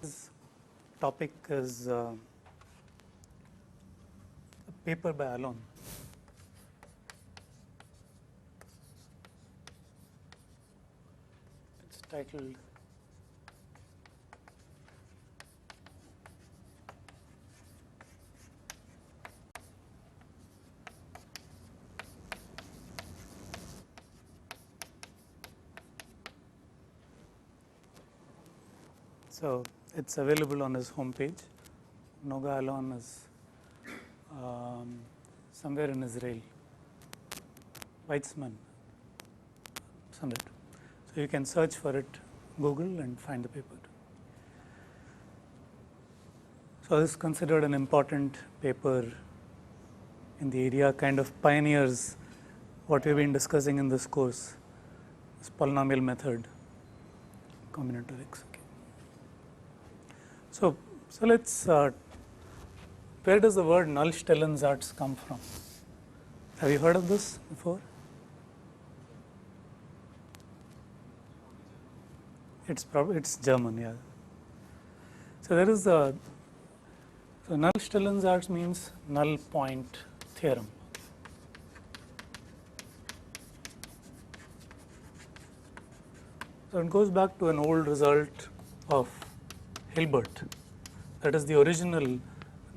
This topic is a paper by Alon. It's titled So it's available on his homepage. Noga Alon is somewhere in Israel. Weizmann, somewhere. So you can search for it, Google, and find the paper. So this is considered an important paper in the area, kind of pioneers what we've been discussing in this course, this polynomial method, combinatorics. Okay. So let's. Where does the word Nullstellensatz come from? Have you heard of this before? It's German, yeah. So there is the Nullstellensatz means null point theorem. So it goes back to an old result of Hilbert. That is the original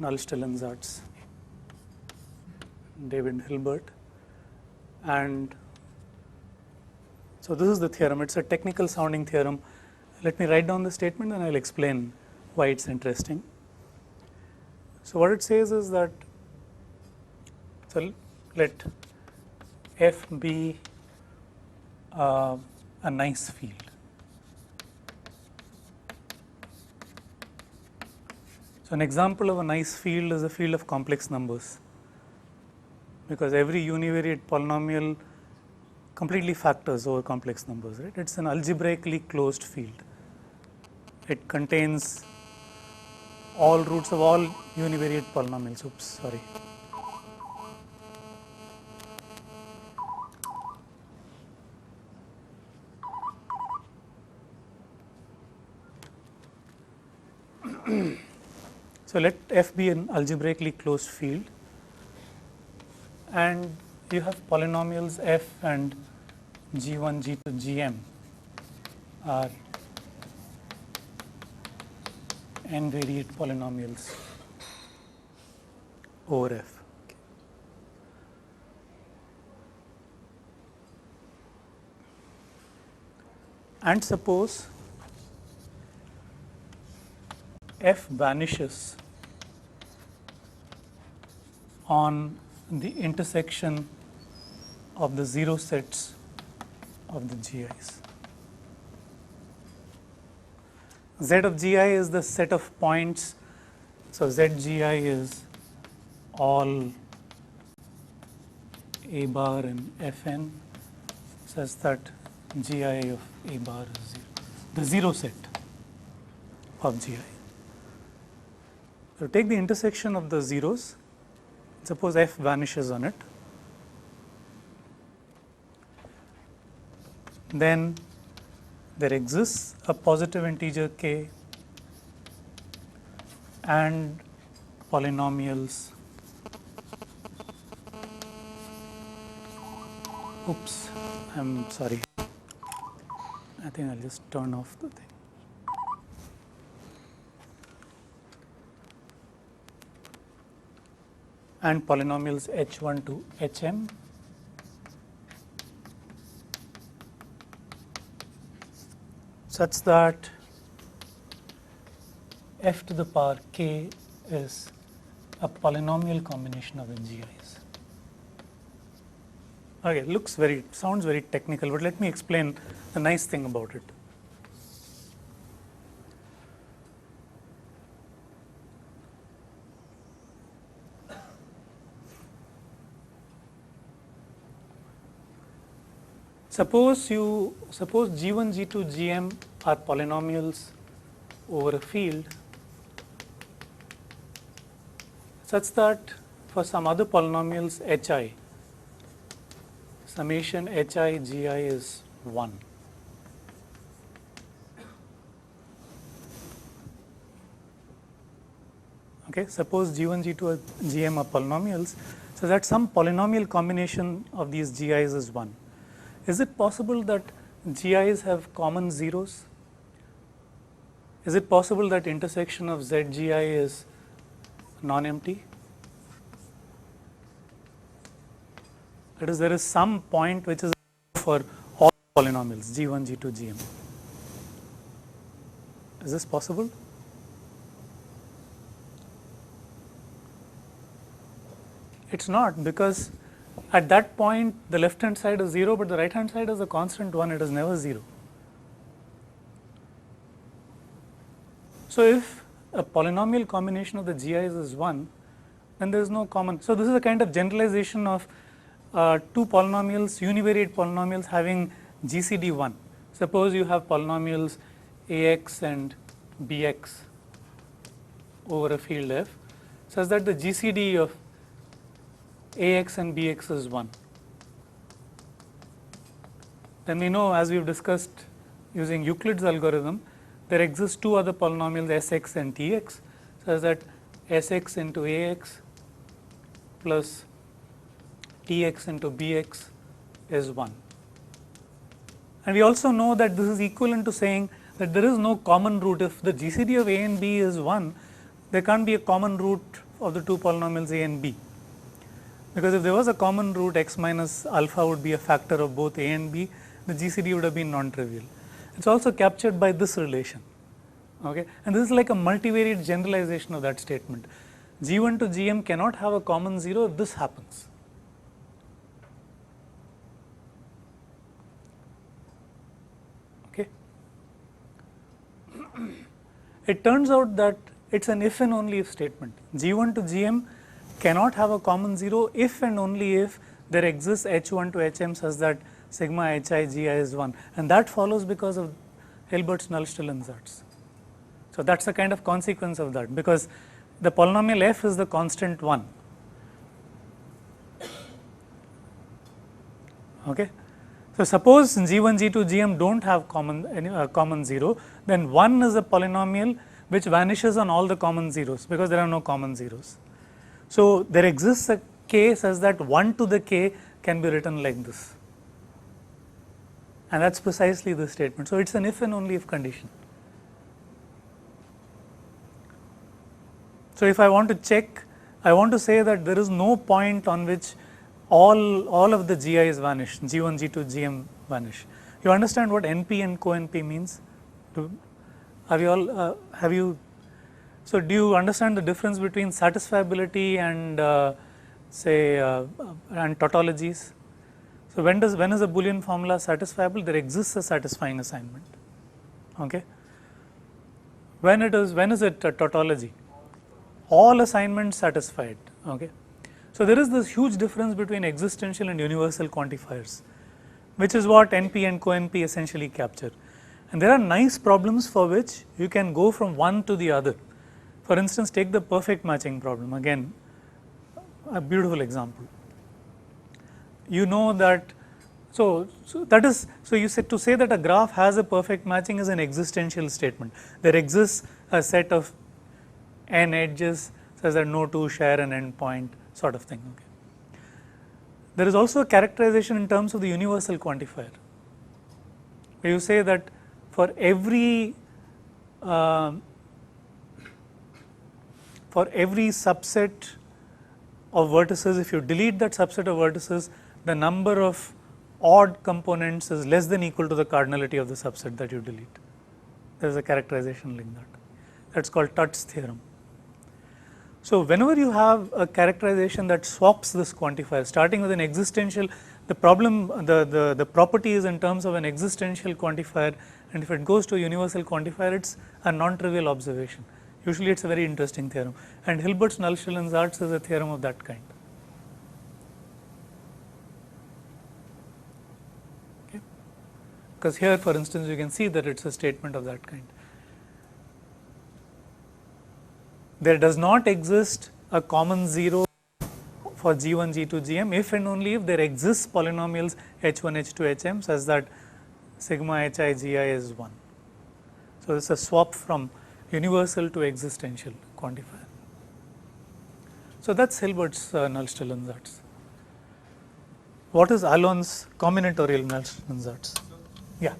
Nullstellensatz, David Hilbert. And so this is the theorem. It's a technical sounding theorem. Let me write down the statement and I'll explain why it's interesting. So what it says is that, so let F be a nice field. So an example of a nice field is a field of complex numbers, because every univariate polynomial completely factors over complex numbers, right? It's an algebraically closed field. It contains all roots of all univariate polynomials. Oops, sorry. So let F be an algebraically closed field, and you have polynomials F and G1, G2, Gm are n-variate polynomials over F. Okay. And suppose F vanishes on the intersection of the zero sets of the GIs. Z of GI is the set of points. So ZGI is all A bar and Fn such that GI of A bar is 0. The zero set of GI. So take the intersection of the zeros. Suppose F vanishes on it. Then there exists a positive integer k and polynomials. Oops, I'm sorry. I think I'll just turn off the thing. And polynomials h1 to hm such that f to the power k is a polynomial combination of the GIs. Okay, sounds very technical, but let me explain the nice thing about it. Suppose G1, G2, Gm are polynomials over a field such that for some other polynomials hi, summation hi gi is 1. Okay, suppose G1, G2, and Gm are polynomials, so that some polynomial combination of these Gi's is 1. Is it possible that Gi's have common zeros? Is it possible that intersection of ZGI is non-empty? That is, there is some point which is for all polynomials G1, G2, Gm. Is this possible? It's not, because at that point the left hand side is 0, but the right hand side is a constant 1, it is never 0. So if a polynomial combination of the GIs is 1, then there is no common. So this is a kind of generalization of two polynomials, univariate polynomials having GCD 1. Suppose you have polynomials AX and BX over a field F, such that the GCD of AX and BX is 1. Then we know, as we have discussed using Euclid's algorithm, there exist two other polynomials Sx and Tx, such that Sx into Ax plus Tx into Bx is 1. And we also know that this is equivalent to saying that there is no common root. If the GCD of A and B is 1, there can't be a common root of the two polynomials A and B. Because if there was a common root, x minus alpha would be a factor of both A and B, the GCD would have been non-trivial. It's also captured by this relation. Okay? And this is like a multivariate generalization of that statement. G1 to Gm cannot have a common 0 if this happens. Okay? It turns out that it's an if and only if statement. G1 to Gm cannot have a common 0 if and only if there exists H1 to Hm such that sigma Hi Gi is 1, and that follows because of Hilbert's Null-Still-Ansatz. So that's a kind of consequence of that, because the polynomial f is the constant 1. Okay? So suppose G1, G2, Gm don't have common 0, then 1 is a polynomial which vanishes on all the common zeros, because there are no common zeros. So there exists a case as that 1 to the k can be written like this, and that's precisely the statement. So it's an if and only if condition. So if I want to check, I want to say that there is no point on which all of the GIs vanish, G1, G2, Gm vanish. You understand what NP and co-NP means? So do you understand the difference between satisfiability and and tautologies? So when is a Boolean formula satisfiable? There exists a satisfying assignment. Okay. When is it a tautology? All assignments satisfied. Okay. So there is this huge difference between existential and universal quantifiers, which is what NP and co-NP essentially capture. And there are nice problems for which you can go from one to the other. For instance, take the perfect matching problem, again a beautiful example. You know that, so you said to say that a graph has a perfect matching is an existential statement. There exists a set of n edges such that no two share an endpoint, sort of thing. Okay. There is also a characterization in terms of the universal quantifier, where you say that for every subset of vertices, if you delete that subset of vertices, the number of odd components is less than equal to the cardinality of the subset that you delete. There is a characterization like that. That's called Tutt's theorem. So whenever you have a characterization that swaps this quantifier, starting with an existential, the property is in terms of an existential quantifier, and if it goes to a universal quantifier, it's a non-trivial observation. Usually it's a very interesting theorem, and Hilbert's Null-Still-Ansatz is a theorem of that kind. Okay. Because here, for instance, you can see that it's a statement of that kind. There does not exist a common 0 for G1, G2, Gm if and only if there exists polynomials H1, H2, Hm such that sigma Hi Gi is 1. So it's a swap from universal to existential quantifier. So that's Hilbert's Nullstellensatz. What is Alon's combinatorial Nullstellensatz? Yeah.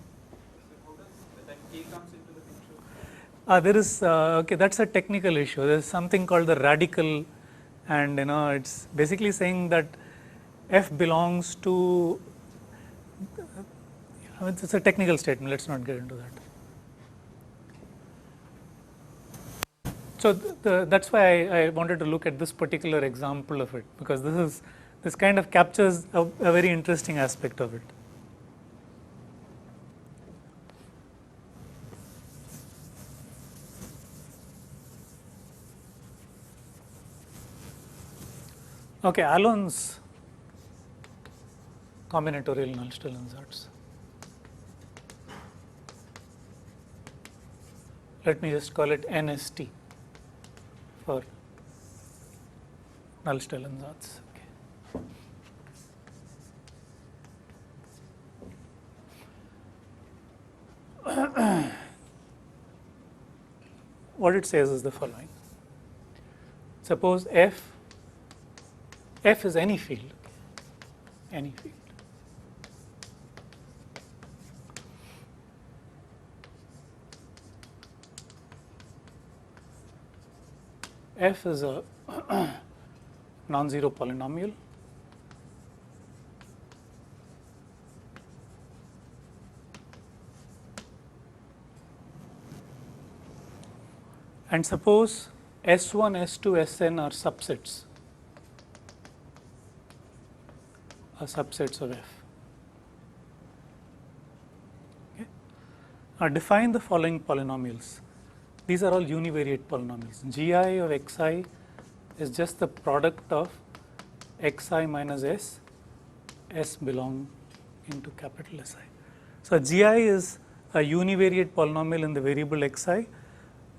There is okay. That's a technical issue. There is something called the radical, and it's basically saying that f belongs to. It's a technical statement. Let's not get into that. So that's why I wanted to look at this particular example of it, because this kind of captures a very interesting aspect of it. Okay, Alon's combinatorial Nullstellensatz. Let me just call it NST for Nullstellensatz. Okay. What it says is the following. Suppose F is any field, any field. F is a non-zero polynomial and suppose S1, S2, Sn are subsets of F. Okay. Now define the following polynomials. These are all univariate polynomials. Gi of xi is just the product of xi minus s belong into capital Si. So gi is a univariate polynomial in the variable xi.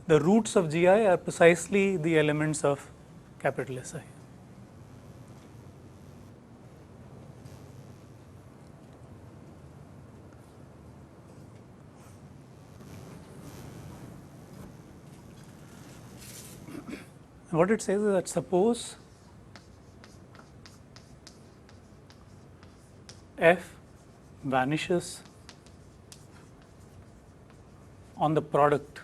The roots of gi are precisely the elements of capital Si. What it says is that suppose f vanishes on the product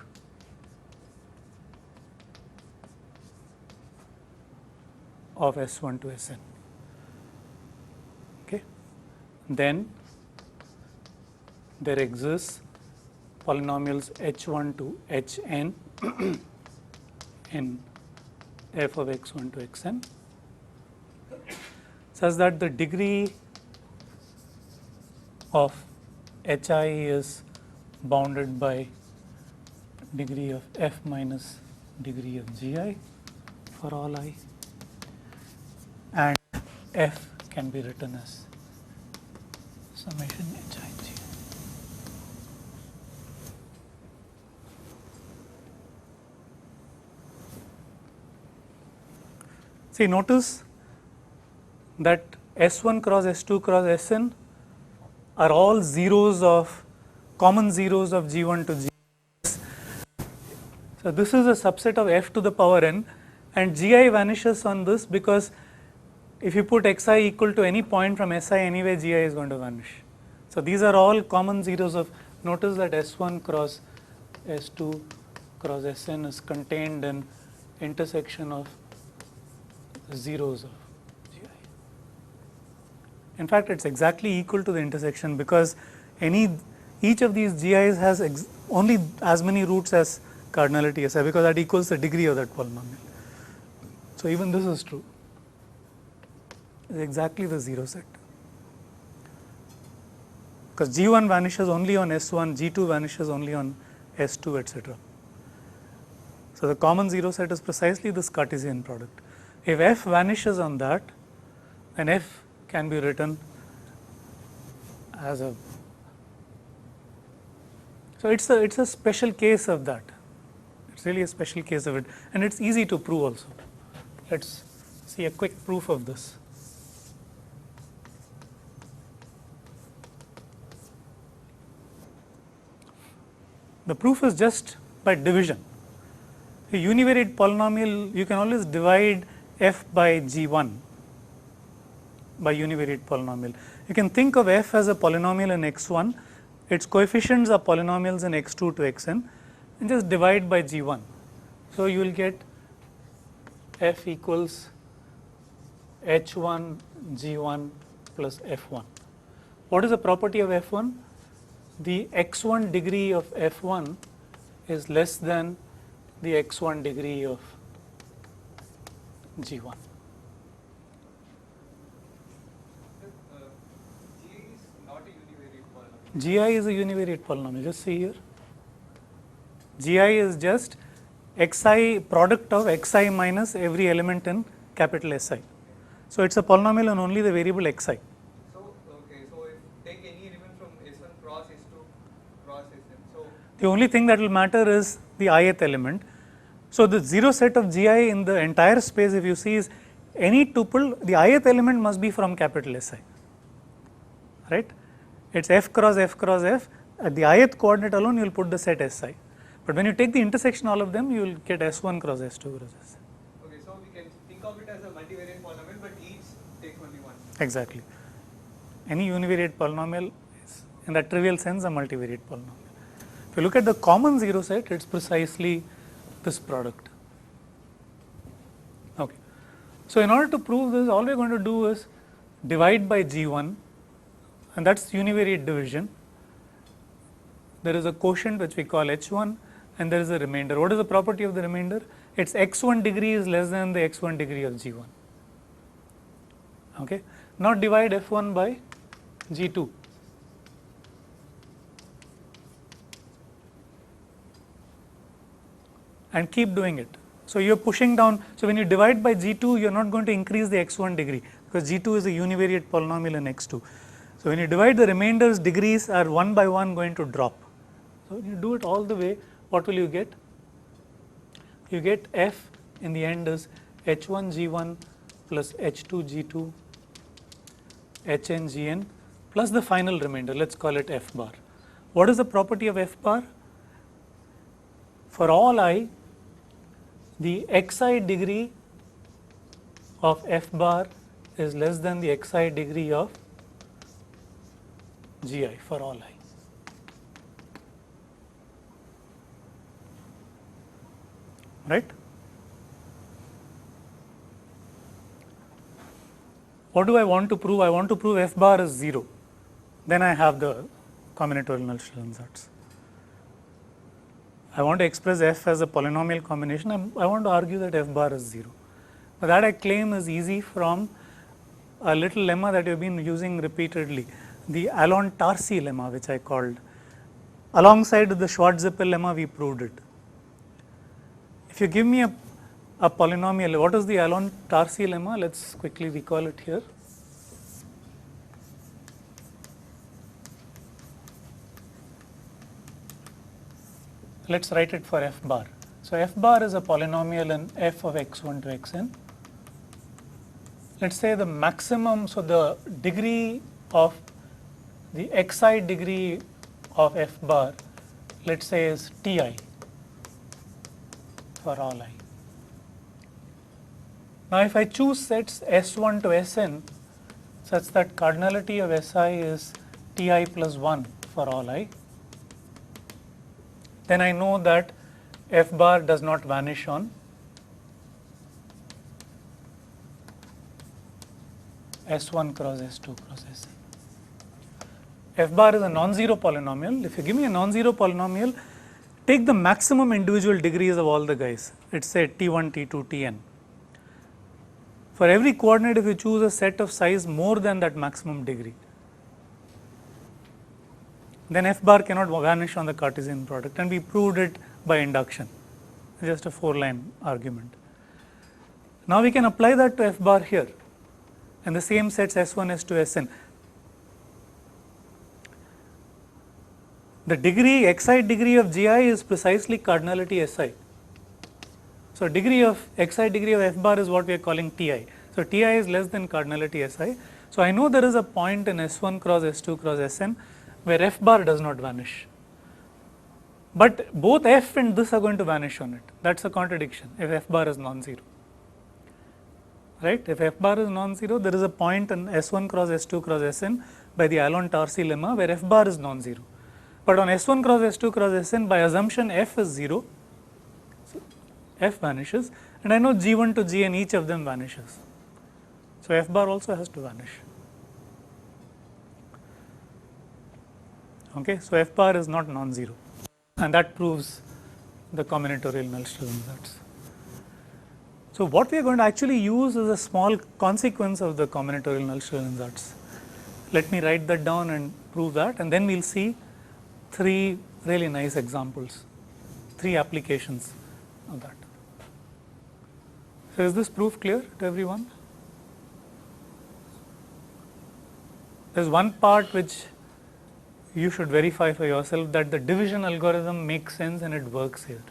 of S1 to Sn, okay, then there exists polynomials h1 to hn in f of x1 to xn such that the degree of hi is bounded by degree of f minus degree of gi for all I, and f can be written as summation hi g. See, notice that S1 cross S2 cross Sn are all zeros of common zeros of G1 to G. So this is a subset of f to the power n, and Gi vanishes on this because if you put xi equal to any point from Si anyway, Gi is going to vanish. So these are all common zeros of, notice that S1 cross S2 cross Sn is contained in intersection of zeros of Gi. In fact, it's exactly equal to the intersection because each of these Gi's has only as many roots as cardinality Si, because that equals the degree of that polynomial. So even this is true. It's exactly the zero set. Because G1 vanishes only on S1, G2 vanishes only on S2, etc. So the common zero set is precisely this Cartesian product. If f vanishes on that, then f can be written as a. So it's a special case of that. It's really a special case of it, and it's easy to prove also. Let's see a quick proof of this. The proof is just by division. A univariate polynomial, you can always divide f by g1 by univariate polynomial. You can think of f as a polynomial in x1, its coefficients are polynomials in x2 to xn, and just divide by g1. So, you will get f equals h1 g1 plus f1. What is the property of f1? The x1 degree of f1 is less than the x1 degree of g1. Gi is a univariate polynomial. Just see here. Gi is just xi product of xi minus every element in capital Si. So it's a polynomial on only the variable xi. So okay, so if take any element from S1 cross S2 cross Sn. So the only thing that will matter is the ith element. So the zero set of Gi in the entire space, if you see, is any tuple, the ith element must be from capital Si, right? It's f cross f cross f. At the ith coordinate alone, you will put the set Si. But when you take the intersection all of them, you will get S1 cross S2 cross S. okay, so we can think of it as a multivariate polynomial, but each take only one. Exactly. Any univariate polynomial is, in that trivial sense, a multivariate polynomial. If you look at the common zero set, it's precisely this product. Okay. So in order to prove this, all we're going to do is divide by G1, and that's univariate division. There is a quotient which we call H1, and there is a remainder. What is the property of the remainder? Its x1 degree is less than the x1 degree of G1. Okay. Now divide F1 by G2. And keep doing it. So you are pushing down. So when you divide by G2, you are not going to increase the x1 degree, because G2 is a univariate polynomial in x2. So when you divide, the remainders degrees are one by one going to drop. So when you do it all the way, what will you get? You get f in the end is h1 g1 plus h2 g2 hn gn plus the final remainder. Let's call it f bar. What is the property of f bar? For all I, the xi degree of f bar is less than the xi degree of gi for all I. Right? What do I want to prove? I want to prove f bar is 0. Then I have the combinatorial Null-Schlein-Zatz. I want to express f as a polynomial combination. I want to argue that f bar is 0. But that I claim is easy from a little lemma that we have been using repeatedly, the Alon-Tarski lemma, which I called. Alongside the Schwarz-Zippel lemma, we proved it. If you give me a polynomial, what is the Alon-Tarski lemma? Let's quickly recall it here. Let's write it for f bar. So f bar is a polynomial in f of x1 to xn. Let's say the maximum, so the degree of the xi degree of f bar, let's say, is ti for all I. Now if I choose sets S1 to Sn such that cardinality of Si is Ti plus 1 for all I, then I know that f bar does not vanish on S1 cross S2 cross Sn. F bar is a non-zero polynomial. If you give me a non-zero polynomial, take the maximum individual degrees of all the guys. Let's say T1, T2, Tn. For every coordinate, if you choose a set of size more than that maximum degree, then f bar cannot vanish on the Cartesian product, and we proved it by induction. Just a 4-line argument. Now we can apply that to f bar here, and the same sets S1, S2, Sn. The degree, xi degree of gi is precisely cardinality Si. So degree of xi degree of f bar is what we are calling Ti. So Ti is less than cardinality Si. So I know there is a point in S1 cross S2 cross Sn where f bar does not vanish. But both f and this are going to vanish on it. That's a contradiction if f bar is non-zero. right? If f bar is non-zero, there is a point in S1 cross S2 cross Sn by the Allen-Tarski lemma where f bar is non-zero. But on S1 cross S2 cross Sn, by assumption f is 0, so f vanishes, and I know G1 to Gn, each of them vanishes. So f bar also has to vanish. Okay, so f bar is not non-zero, and that proves the combinatorial Null-Stillen-Zatz. So what we are going to actually use is a small consequence of the combinatorial Null-Stillen-Zatz. Let me write that down and prove that, and then we'll see 3 really nice examples, 3 applications of that. So is this proof clear to everyone? There's one part which you should verify for yourself, that the division algorithm makes sense and it works here.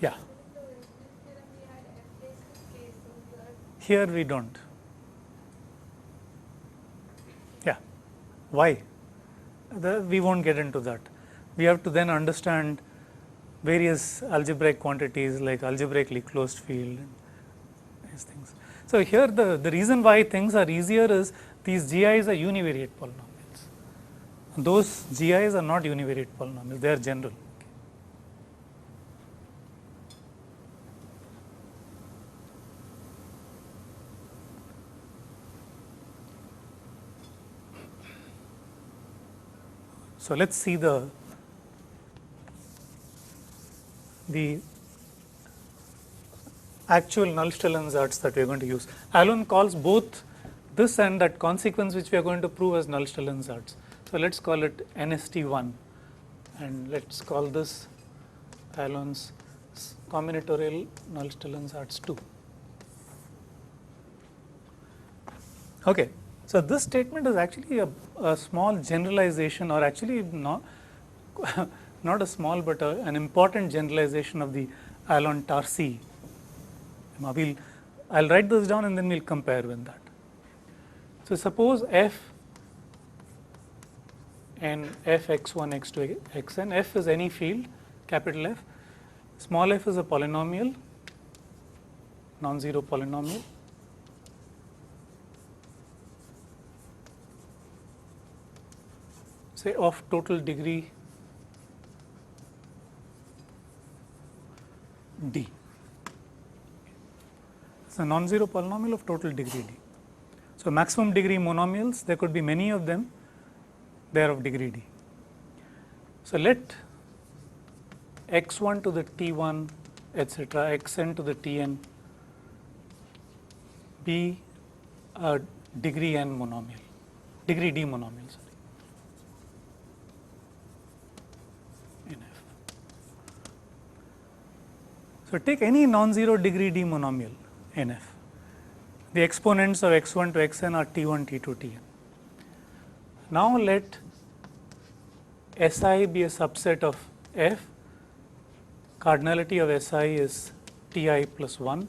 Yeah. Here we don't. Yeah. Why? We won't get into that. We have to then understand various algebraic quantities like algebraically closed field and these things. So here the reason why things are easier is these GIs are univariate polynomials. Those GIs are not univariate polynomials, they are general. So let's see the actual Null-Stillen-Zatz that we are going to use. Allen calls both this and that consequence which we are going to prove as Null-Stillen-Zatz. So let's call it NST1, and let's call this Allen's combinatorial Null-Stillen-Zatz 2. Okay, so this statement is actually a small generalization, or actually not not a small but an important generalization of the Allen-Tarski. I'll write this down and then we'll compare with that. So suppose f and f(x1), x2, xn, f is any field, capital F, small f is a polynomial, non-zero polynomial, say of total degree d. It's a non-zero polynomial of total degree d. So maximum degree monomials, there could be many of them, they are of degree d. So let x1 to the t1, etc., xn to the tn be a degree n monomial, degree d monomial, sorry, in F. So take any non-zero degree d monomial in F. The exponents of x1 to xn are t1, t2, tn. Now let Si be a subset of F. Cardinality of Si is ti plus 1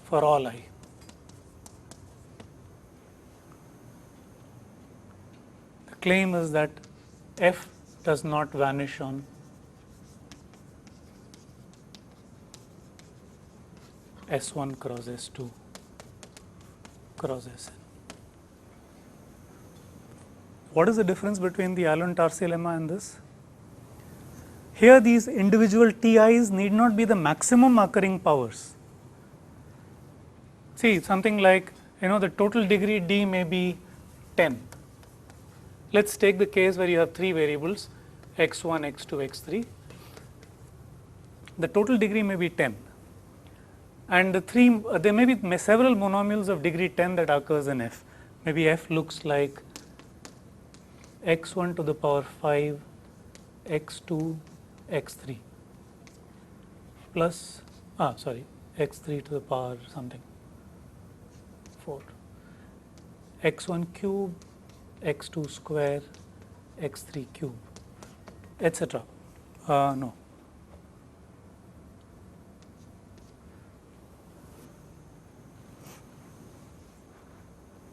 for all I. The claim is that F does not vanish on S1 cross S2 cross Sn. What is the difference between the Allen-Tarski lemma and this? Here these individual Ti's need not be the maximum occurring powers. See, something like, the total degree d may be 10. Let's take the case where you have 3 variables, x1, x2, x3. The total degree may be 10. And there may be several monomials of degree 10 that occurs in F. Maybe F looks like x1 to the power 5, x2, x3 plus, x3 to the power something, 4, x1 cube, x2 square, x3 cube, etc. No.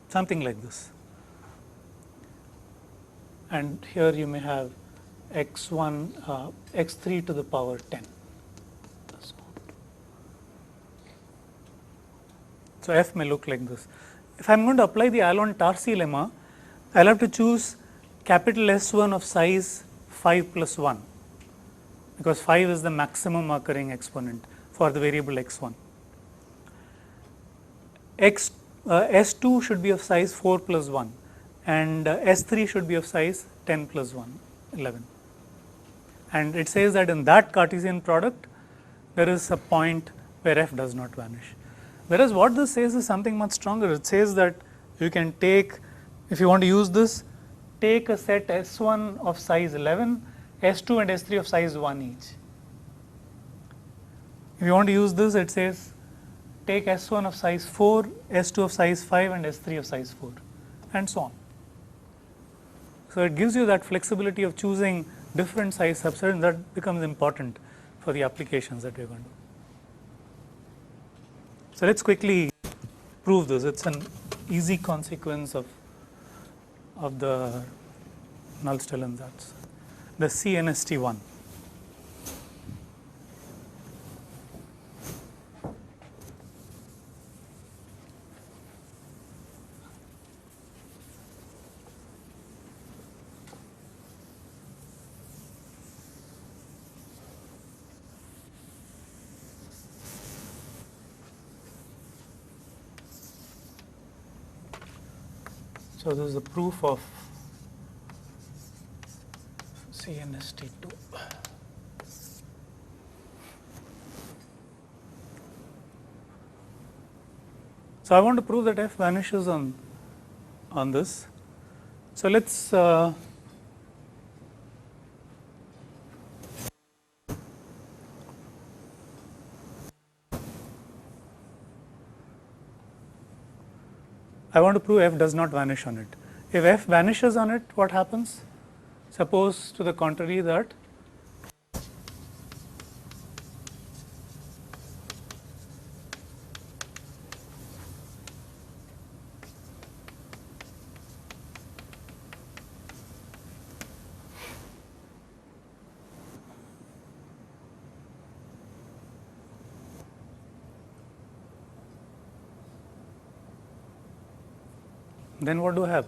Something like this. And here you may have x1, x3 to the power 10. So, f may look like this. If I am going to apply the Allen-Tarski lemma, I will have to choose capital S1 of size 5 plus 1, because 5 is the maximum occurring exponent for the variable x1. S2 should be of size 4 plus 1, and S3 should be of size 10 plus 1, 11. And it says that in that Cartesian product, there is a point where f does not vanish. Whereas what this says is something much stronger. It says that you can take, if you want to use this, take a set S1 of size 11, S2 and S3 of size 1 each. If you want to use this, it says take S1 of size 4, S2 of size 5 and S3 of size 4, and so on. So, it gives you that flexibility of choosing different size subsets, and that becomes important for the applications that we are going to do. So, let us quickly prove this. It is an easy consequence of the Null-Stellensatz, the CNST1. So, this is the proof of CNST2. So, I want to prove that f vanishes on this. So, let us I want to prove f does not vanish on it. If f vanishes on it, what happens? Suppose to the contrary that then what do I have?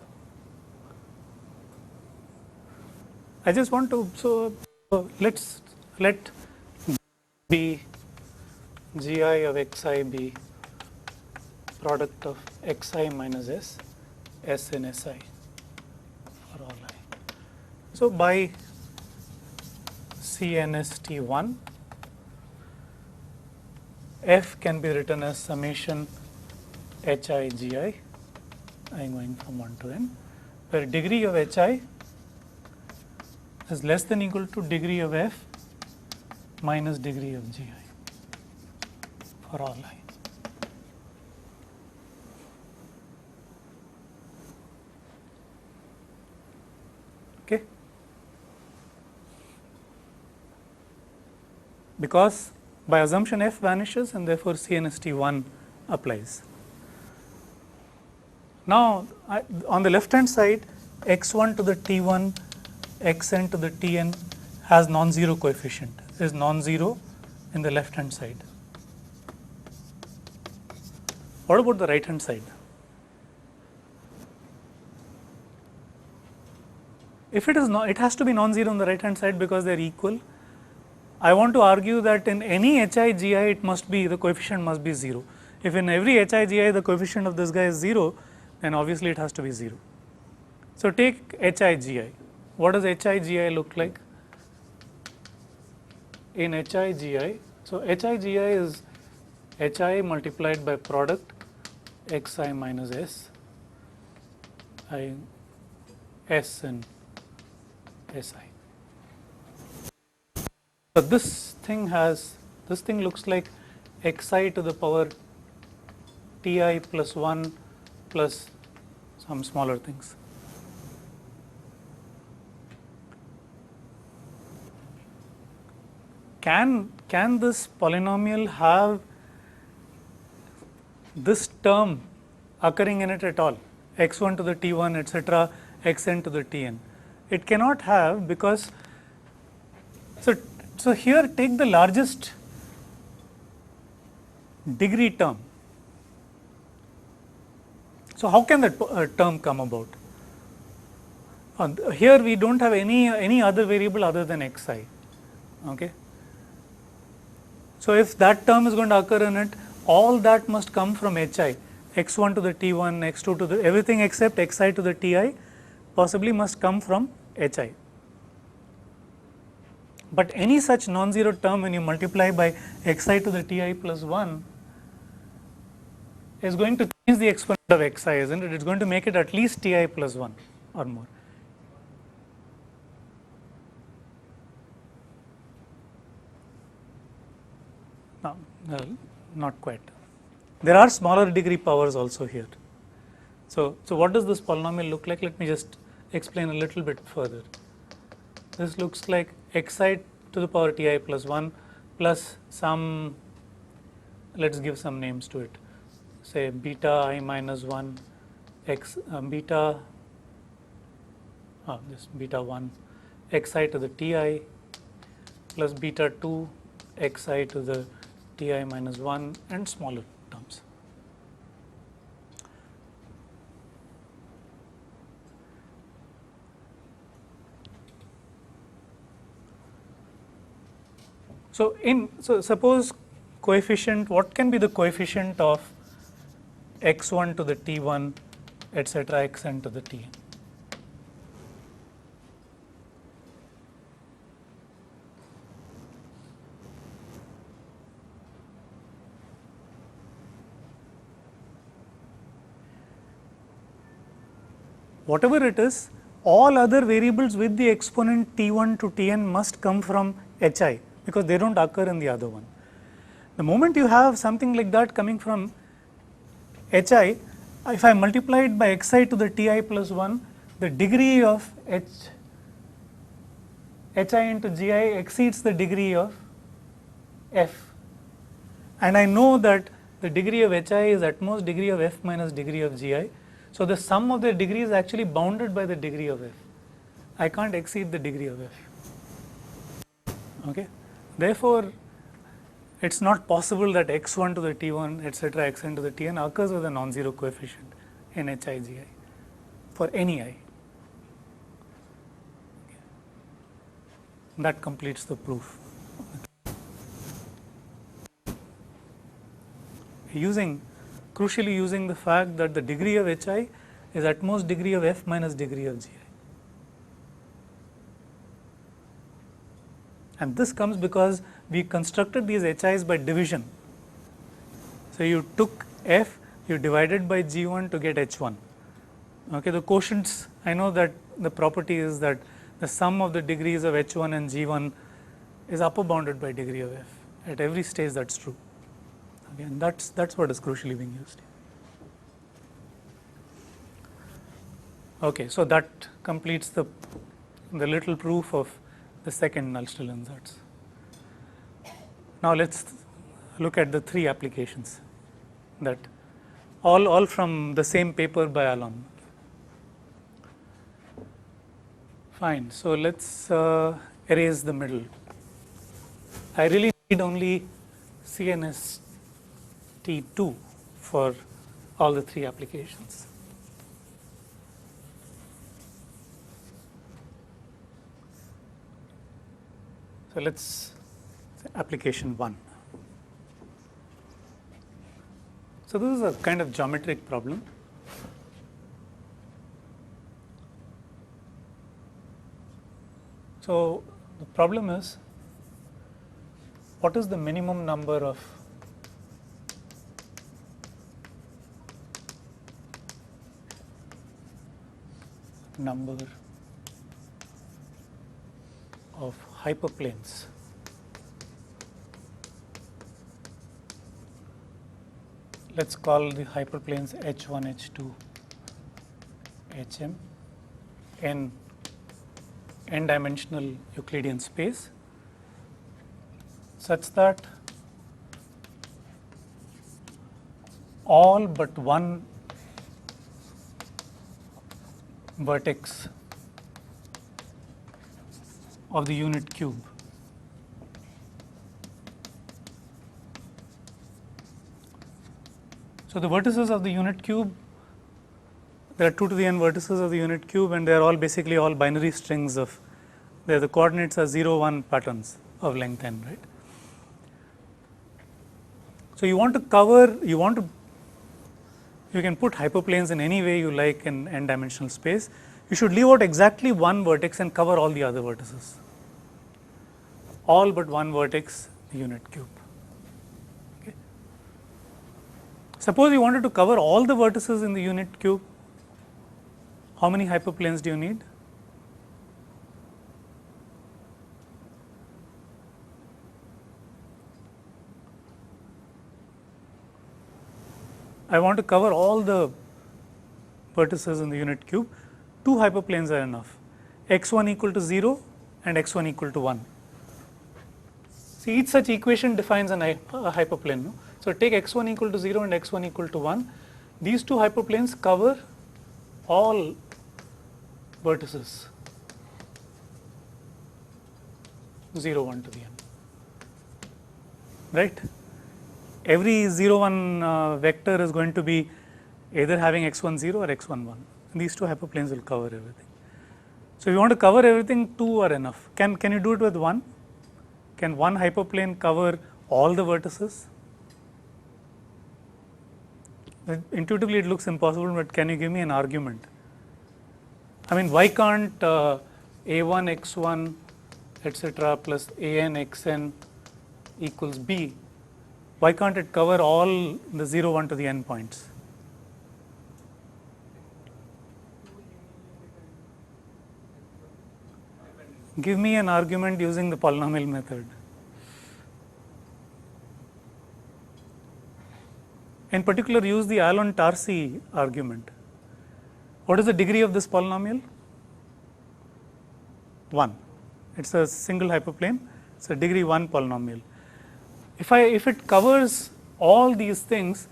I just want to, so let be gi of xi be product of xi minus s, s in si for all I. So, by CNST1, f can be written as summation hi gi, I going from 1 to n, where degree of hi is less than equal to degree of f minus degree of gi for all I. Okay. Because by assumption f vanishes and therefore CNST1 applies. Now, on the left hand side, x1 to the t1, xn to the tn has non-zero coefficient, is non-zero in the left hand side. What about the right hand side? If it is not, it has to be non-zero on the right hand side because they are equal. I want to argue that in any hi gi it must be, the coefficient must be 0. If in every hi gi the coefficient of this guy is 0, then obviously it has to be 0. So, take hi gi. What does hi gi look like? In hi gi, so hi gi is hi multiplied by product xi minus s, s and si. So, this thing looks like xi to the power ti plus 1 plus some smaller things. Can this polynomial have this term occurring in it at all, x1 to the t1 etc., xn to the tn? It cannot have, because so here take the largest degree term. So how can that term come about? Here we don't have any other variable other than xi. Okay. So if that term is going to occur in it, all that must come from hi, x1 to the t1, x2 to the everything except xi to the ti possibly must come from hi. But any such non-zero term when you multiply by xi to the ti plus 1 is going to change the exponent of xi, isn't it? It's going to make it at least ti plus 1 or more. No, not quite. There are smaller degree powers also here. So what does this polynomial look like? Let me just explain a little bit further. This looks like xi to the power ti plus 1 plus some, let's give some names to it, say beta I minus 1 x beta this beta 1 xi to the ti plus beta 2 xi to the ti minus 1 and smaller terms. So suppose coefficient, what can be the coefficient of x1 to the t1 etc. xn to the tn? Whatever it is, all other variables with the exponent t1 to tn must come from hi, because they don't occur in the other one. The moment you have something like that coming from hi, if I multiply it by xi to the ti plus 1, the degree of hi into gi exceeds the degree of f, and I know that the degree of hi is at most degree of f minus degree of gi. So the sum of the degree is actually bounded by the degree of f. I can't exceed the degree of f. Okay. Therefore, it's not possible that x1 to the t1 etc. xn to the tn occurs with a non-zero coefficient in hi gi for any I. That completes the proof. Crucially using the fact that the degree of hi is at most degree of f minus degree of gi. And this comes because we constructed these hi's by division. So you took f, you divided by g1 to get h1. Okay, the quotients, I know that the property is that the sum of the degrees of h1 and g1 is upper bounded by degree of f. At every stage that's true. Okay, and that's what is crucially being used. Okay, so that completes the little proof of the second null still ansatz. Now let's look at the three applications that all from the same paper by Alon. Fine, so let's erase the middle. I really need only CNST2 for all the three applications. So let's say application 1. So this is a kind of geometric problem. So the problem is, what is the minimum number of hyperplanes let's call the hyperplanes h1, h2, hm in n-dimensional Euclidean space such that all but one vertex of the unit cube so the vertices of the unit cube there are 2 to the n vertices of the unit cube, and they are all basically all binary strings of, the coordinates are 0, 1 patterns of length n, right. So you want to cover, you can put hyperplanes in any way you like in n dimensional space. You should leave out exactly one vertex and cover all the other vertices, all but one vertex, the unit cube. Okay. Suppose you wanted to cover all the vertices in the unit cube, how many hyperplanes do you need? I want to cover all the vertices in the unit cube, 2 hyperplanes are enough, x1 equal to 0 and x1 equal to 1. See, each such equation defines a hyperplane. No? So, take x1 equal to 0 and x1 equal to 1. These 2 hyperplanes cover all vertices 0, 1 to the n, right. Every 0, 1 vector is going to be either having x1 0 or x1 1. And these 2 hyperplanes will cover everything. So, if you want to cover everything, 2 are enough. Can you do it with 1? Can one hyperplane cover all the vertices? Intuitively it looks impossible, but can you give me an argument? I mean, why can't a1 x1 etc. plus an xn equals b? Why can't it cover all the 0, 1 to the n points? Give me an argument using the polynomial method. In particular, use the Allen-Tarski argument. What is the degree of this polynomial? 1. It is a single hyperplane, it is a degree 1 polynomial. If it covers all these things,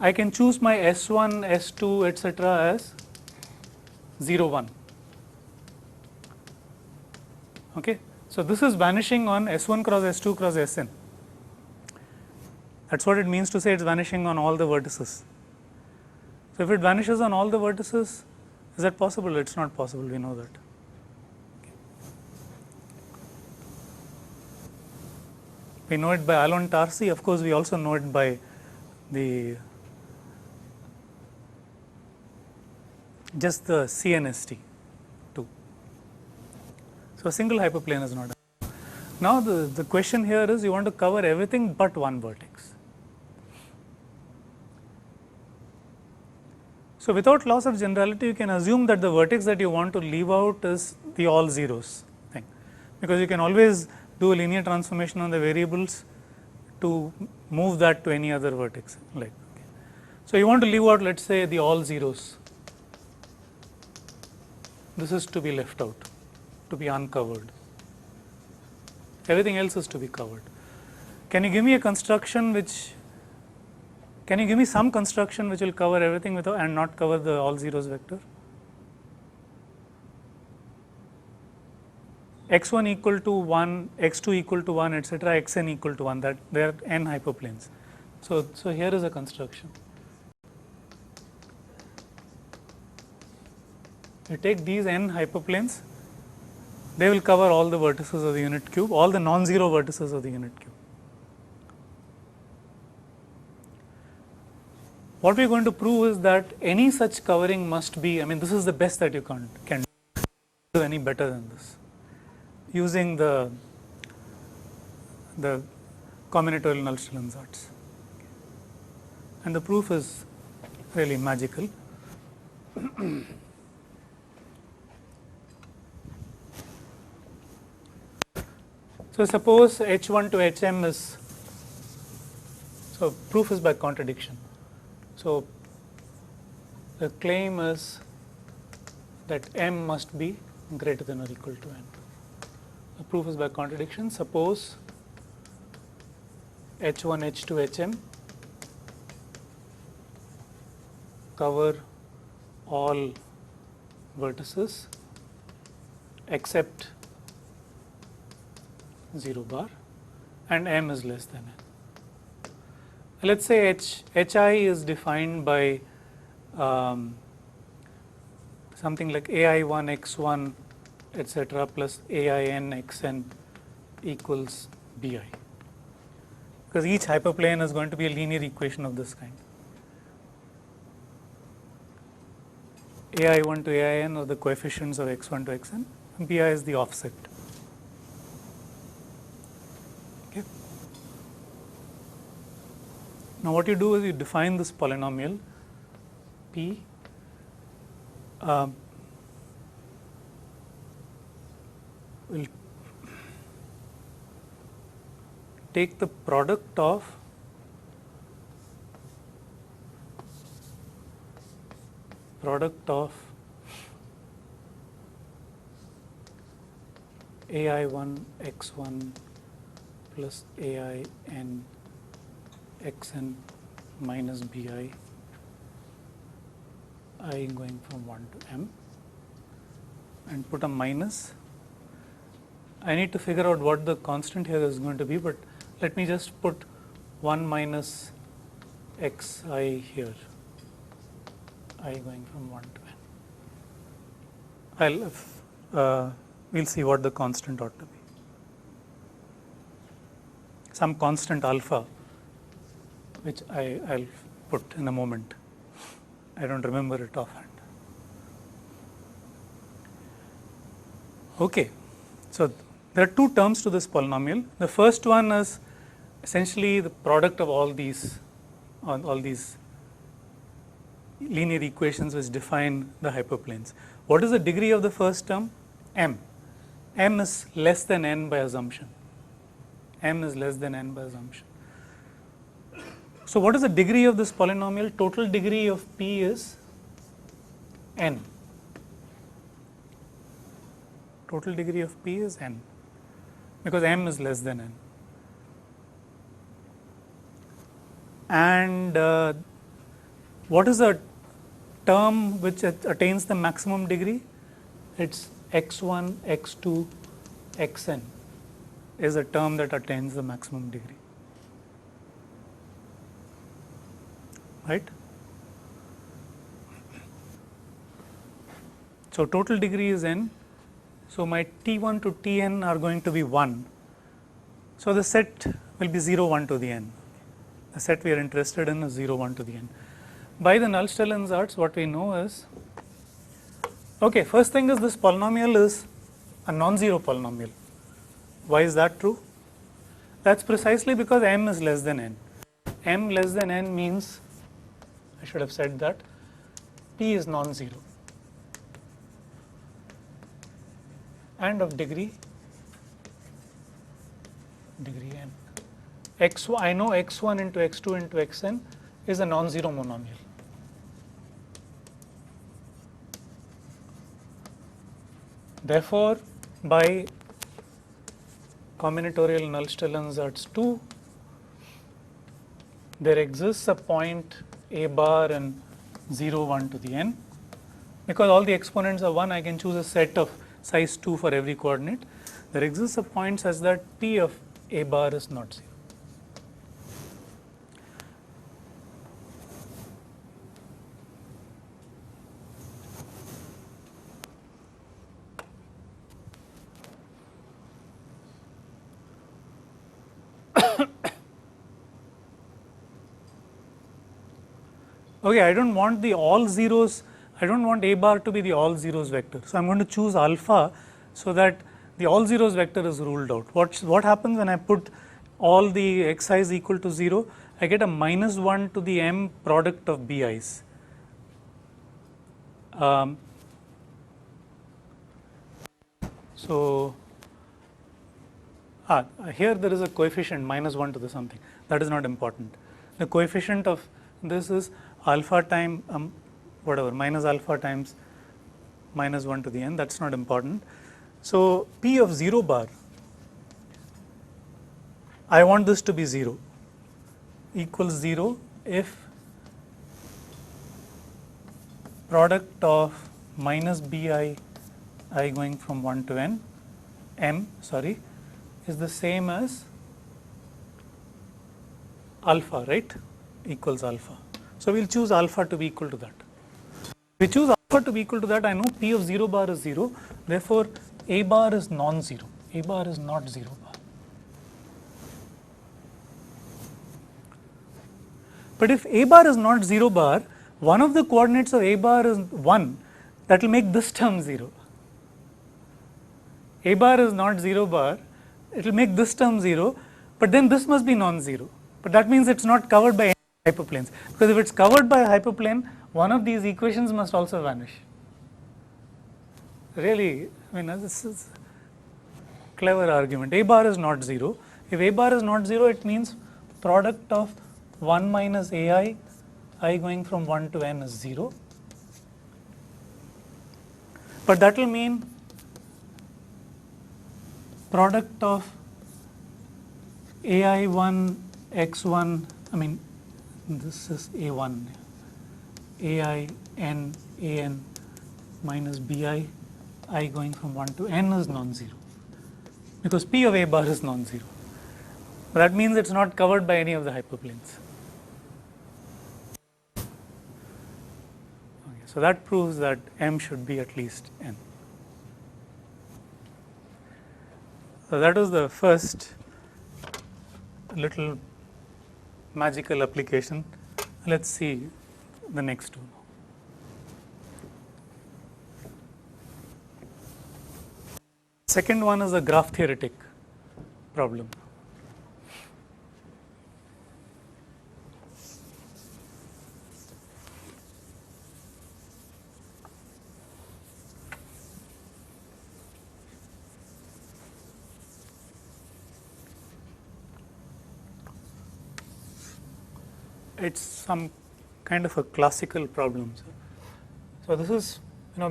I can choose my S1, S2, etc. as 0, 1. Okay. So, this is vanishing on S1 cross S2 cross Sn. That is what it means to say it is vanishing on all the vertices. So, if it vanishes on all the vertices, is that possible? It is not possible, we know that. Okay. We know it by Allen-Tarski, of course, we also know it by just the CNST too. So, a single hyperplane is not enough. Now, the question here is you want to cover everything but one vertex. So, without loss of generality, you can assume that the vertex that you want to leave out is the all zeros thing, because you can always do a linear transformation on the variables to move that to any other vertex. Like, okay. So, you want to leave out, let us say, the all zeros. This is to be left out, to be uncovered. Everything else is to be covered. Can you give me a construction which, can you give me some construction which will cover everything without and not cover the all zeros vector? x1 equal to 1, x2 equal to 1, etc., xn equal to 1, that there are n hyperplanes. So, here is a construction. You take these n hyperplanes, they will cover all the vertices of the unit cube, all the non-zero vertices of the unit cube. What we are going to prove is that any such covering must be, I mean, this is the best that you can do any better than this, using the combinatorial Nullstellensatz. And the proof is really magical. So, suppose H1 to Hm is, so proof is by contradiction. So, the claim is that M must be greater than or equal to N. The proof is by contradiction. Suppose H1, H2, Hm cover all vertices except 0 bar and M is less than N. Let us say Hi is defined by something like ai1 x1 etc. plus ain xn equals bi, because each hyperplane is going to be a linear equation of this kind. ai1 to ain are the coefficients of x1 to xn, and bi is the offset. Okay. Now what you do is you define this polynomial p will take the product of ai1 x1 plus ain xn minus bi, I going from 1 to m, and put a minus. I need to figure out what the constant here is going to be, but let me just put 1 minus xi here, I going from 1 to n. We'll see what the constant ought to be. Some constant alpha, which I'll put in a moment. I don't remember it offhand. Okay, so there are two terms to this polynomial. The first one is essentially the product of all these linear equations which define the hyperplanes. What is the degree of the first term? M. M is less than n by assumption. M is less than n by assumption. So what is the degree of this polynomial? Total degree of p is n. Total degree of p is n, because m is less than n. And what is the term which attains the maximum degree? It's x1, x2, xn is a term that attains the maximum degree. Right? So total degree is n. So my t1 to tn are going to be 1. So the set will be 0, 1 to the n. The set we are interested in is 0, 1 to the n. By the Nullstellensatz, what we know is, okay, first thing is this polynomial is a non-zero polynomial. Why is that true? That's precisely because m is less than n. M less than n means, I should have said that, p is non-zero and of degree n. I know x1 into x2 into xn is a non-zero monomial. Therefore, by combinatorial Nullstellensatz 2, there exists a point a bar in 0, 1 to the n. Because all the exponents are 1, I can choose a set of size 2 for every coordinate. There exists a point such that p of a bar is not 0. Okay, I don't want the all zeros, I don't want a bar to be the all zeros vector. So I'm going to choose alpha so that the all zeros vector is ruled out. What happens when I put all the xi's equal to 0? I get a minus 1 to the m product of bi's. So here there is a coefficient minus 1 to the something. That is not important. The coefficient of this is alpha time whatever minus alpha times minus 1 to the n. That's not important. So p of 0 bar, I want this to be 0, equals 0 if product of minus bi I going from 1 to n m is the same as alpha, right, equals alpha. So we'll choose alpha to be equal to that. We choose For to be equal to that, I know P of 0 bar is 0, therefore A bar is non-zero. A bar is not 0 bar. But if A bar is not 0 bar, one of the coordinates of A bar is 1, that will make this term 0. A bar is not 0 bar, it will make this term 0, but then this must be non-zero. But that means it's not covered by any hyperplanes, because if it's covered by a hyperplane, one of these equations must also vanish. Really, I mean, this is a clever argument. A bar is not 0. If A bar is not 0, it means product of 1 minus ai, I going from 1 to n is 0. But that will mean product of ai1 x1, I mean this is a1, ai n an minus bi, I going from 1 to n is non-zero, because P of A bar is non-zero. That means it's not covered by any of the hyperplanes. Okay, so that proves that M should be at least n. So that was the first little magical application. Let's see the next two. Second one is a graph theoretic problem. It's some kind of a classical problem. So this is,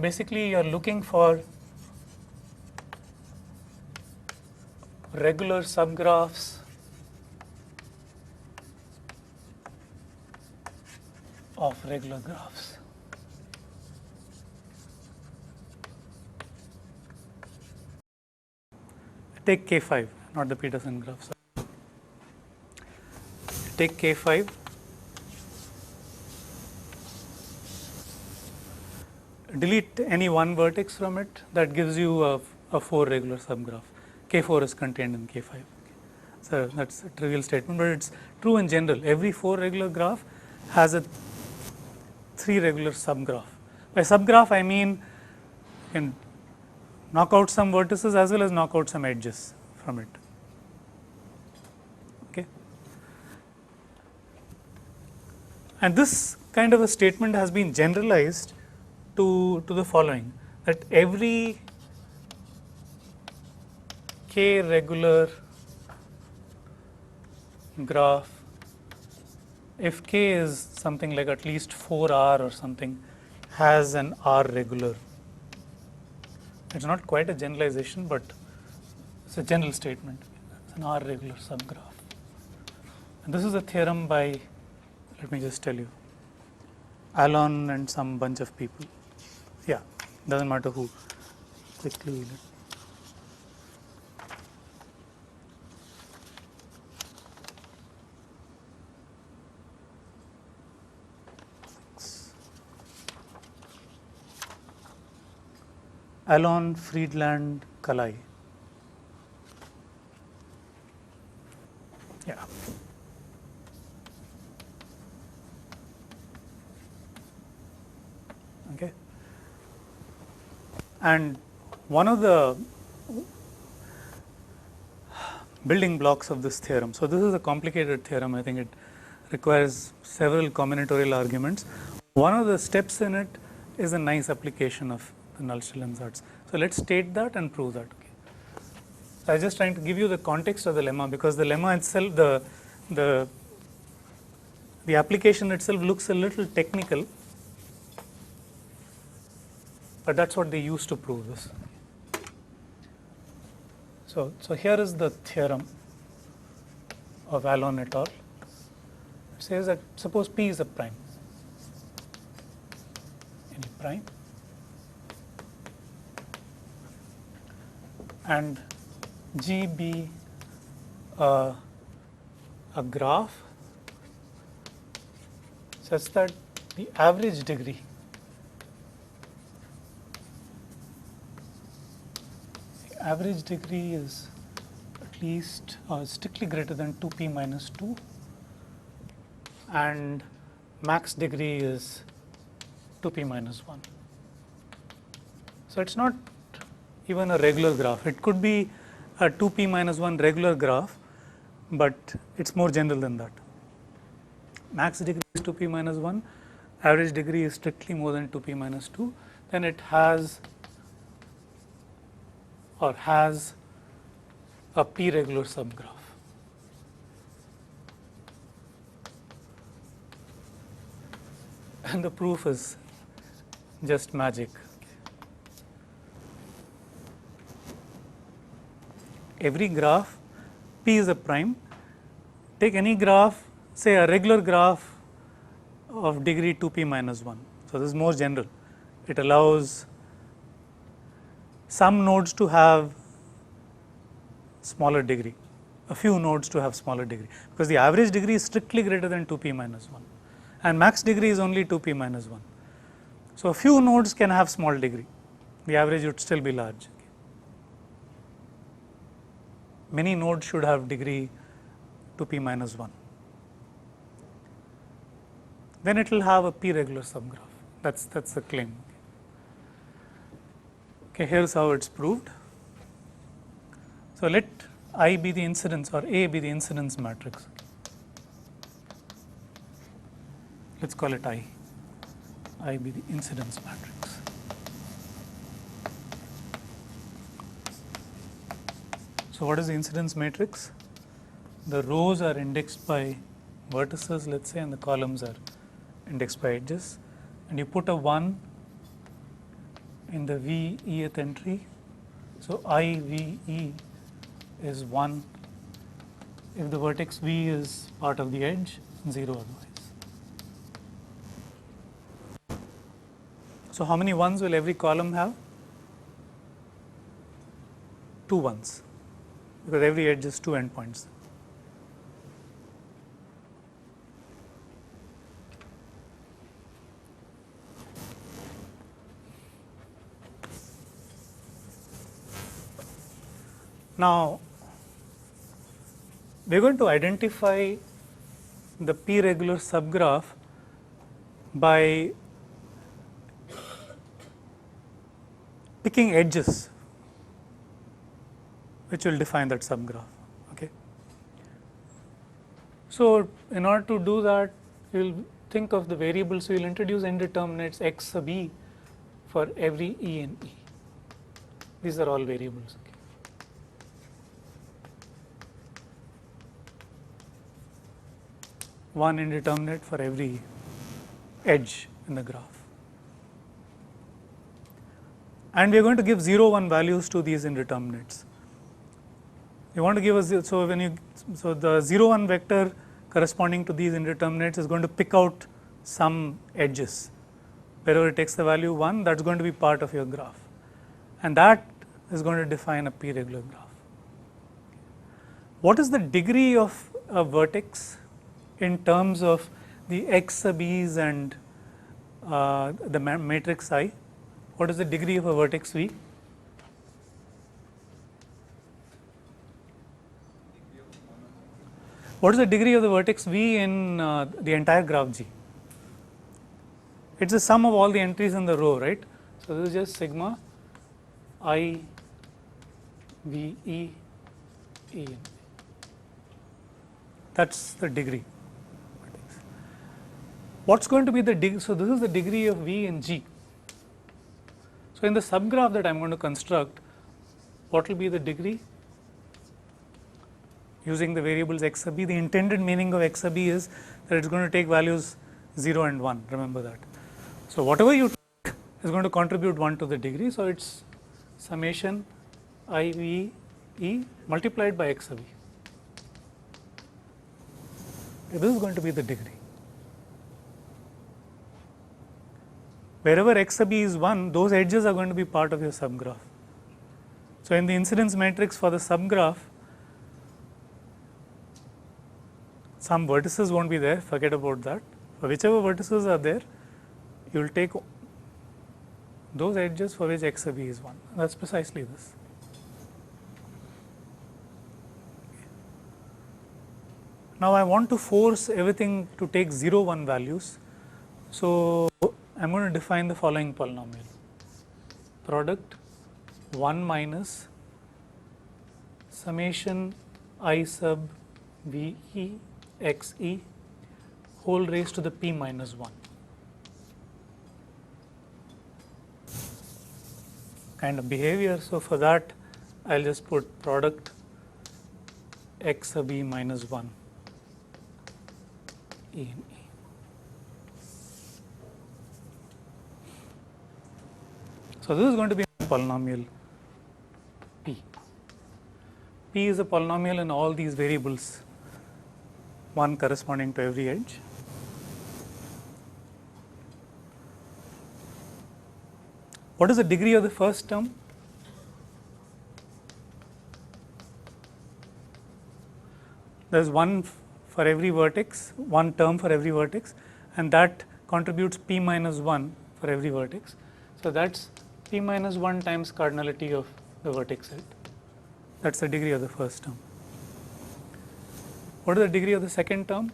basically you're looking for regular subgraphs of regular graphs. Take K5, not the Peterson graph. Take K5. Delete any one vertex from it, that gives you a 4 regular subgraph. K4 is contained in K5. Okay. So that's a trivial statement, but it's true in general. Every 4 regular graph has a 3 regular subgraph. By subgraph, I mean you can knock out some vertices as well as knock out some edges from it. Okay. And this kind of a statement has been generalized to the following, that every K regular graph, if K is something like at least 4R or something, has an R regular. It's not quite a generalization, but it's a general statement. It's an R regular subgraph. And this is a theorem by, let me just tell you, Alon and some bunch of people. Yeah, doesn't matter who. Quickly. Alon, Friedland, Kalai. Yeah. Okay. And one of the building blocks of this theorem, so this is a complicated theorem, I think it requires several combinatorial arguments. One of the steps in it is a nice application of the Null-Still-Lenzards. So let's state that and prove that. Okay. So I was just trying to give you the context of the lemma, because the lemma itself, the application itself looks a little technical, but that's what they use to prove this. So here is the theorem of Alon et al. It says that suppose P is a prime, any prime, and G be a graph such that the average degree average degree is at least strictly greater than 2p minus 2, and max degree is 2p minus 1. So it's not even a regular graph. It could be a 2p minus 1 regular graph, but it's more general than that. Max degree is 2p minus 1, average degree is strictly more than 2p minus 2, then it has a p regular subgraph. And the proof is just magic. Every graph, P is a prime. Take any graph, say a regular graph of degree 2p minus 1. So this is more general. It allows some nodes to have smaller degree, a few nodes to have smaller degree, because the average degree is strictly greater than 2p minus 1, and max degree is only 2p minus 1. So a few nodes can have small degree, the average would still be large. Many nodes should have degree 2p minus 1. Then it will have a p regular subgraph. That's the claim. Okay, here's how it's proved. So let I be the incidence or A be the incidence matrix. Let's call it I. I be the incidence matrix. So what is the incidence matrix? The rows are indexed by vertices, let's say, and the columns are indexed by edges. And you put a 1 in the VEth entry. So IVE is 1 if the vertex V is part of the edge, 0 otherwise. So how many 1s will every column have? 2 1s, because every edge is 2 endpoints. Now, we are going to identify the p regular subgraph by picking edges which will define that subgraph. Okay. So, in order to do that, you will think of the variables. So, you will introduce indeterminates x sub e for every e and e. These are all variables. Okay. One indeterminate for every edge in the graph. And we are going to give 0, 1 values to these indeterminates. You want to give us, so the 0, 1 vector corresponding to these indeterminates is going to pick out some edges. Wherever it takes the value 1, that's going to be part of your graph. And that is going to define a p regular graph. What is the degree of a vertex in terms of the x sub e's and the matrix I? What is the degree of a vertex V? What is the degree of the vertex V in the entire graph G? It's the sum of all the entries in the row, right? So this is just sigma I V E E N. That's the degree. What's going to be the degree? So this is the degree of V in G. So in the subgraph that I'm going to construct, what will be the degree? Using the variables x sub e, the intended meaning of x sub e is that it's going to take values 0 and 1, remember that. So whatever you take is going to contribute 1 to the degree, so it's summation I V E multiplied by x sub e. Okay, this is going to be the degree. Wherever x sub e is 1, those edges are going to be part of your subgraph. So in the incidence matrix for the subgraph, some vertices won't be there, forget about that. For whichever vertices are there, you will take those edges for which x sub e is 1. That's precisely this. Now I want to force everything to take 0, 1 values. So I'm going to define the following polynomial. Product 1 minus summation I sub v e x e whole raised to the p minus 1. Kind of behavior. So for that, I'll just put product x sub e minus 1 e in e. So this is going to be a polynomial p. P is a polynomial in all these variables, one corresponding to every edge. What is the degree of the first term? There is one for every vertex, one term for every vertex, and that contributes p minus 1 for every vertex. So that's p minus 1 times cardinality of the vertex set. That's the degree of the first term. What is the degree of the second term?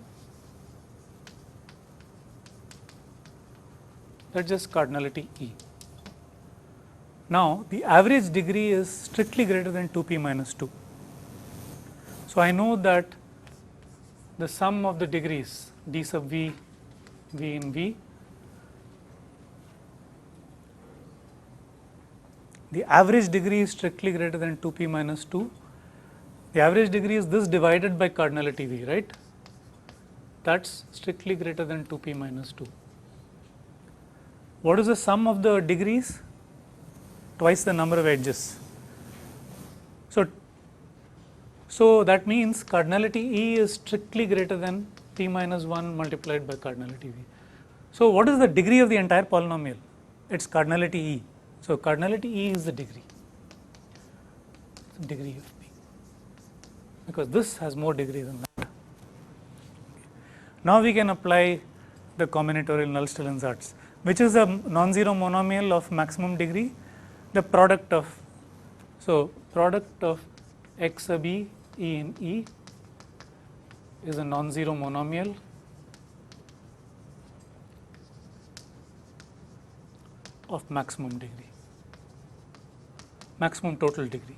That's just cardinality E. Now the average degree is strictly greater than 2p minus 2. So I know that the sum of the degrees d sub v, v in v, the average degree is strictly greater than 2p minus 2. The average degree is this divided by cardinality v, right? That's strictly greater than 2p minus 2. What is the sum of the degrees? Twice the number of edges. So that means cardinality E is strictly greater than p minus 1 multiplied by cardinality v. So what is the degree of the entire polynomial? It's cardinality E. So cardinality E is the degree. It's the degree of p. Because this has more degree than that. Now we can apply the combinatorial Null-Stirling-Zards, which is a non-zero monomial of maximum degree. The product of, so product of x sub e, e in e is a non-zero monomial of maximum degree, maximum total degree.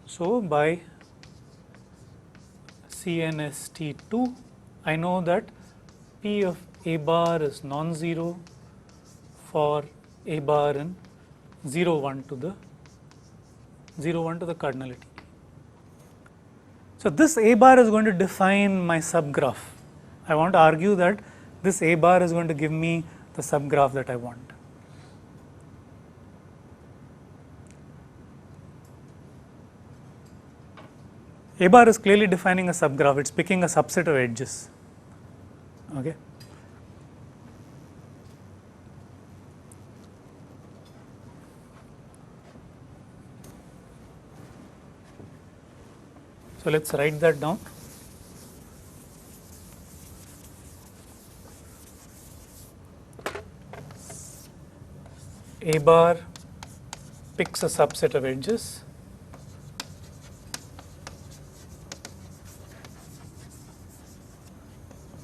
So by CNST2, I know that P of A bar is non-zero for A bar in 0, 1 to the cardinality. So this A bar is going to define my subgraph. I want to argue that this A bar is going to give me the subgraph that I want. A bar is clearly defining a subgraph. It's picking a subset of edges. Okay. So let's write that down. A bar picks a subset of edges.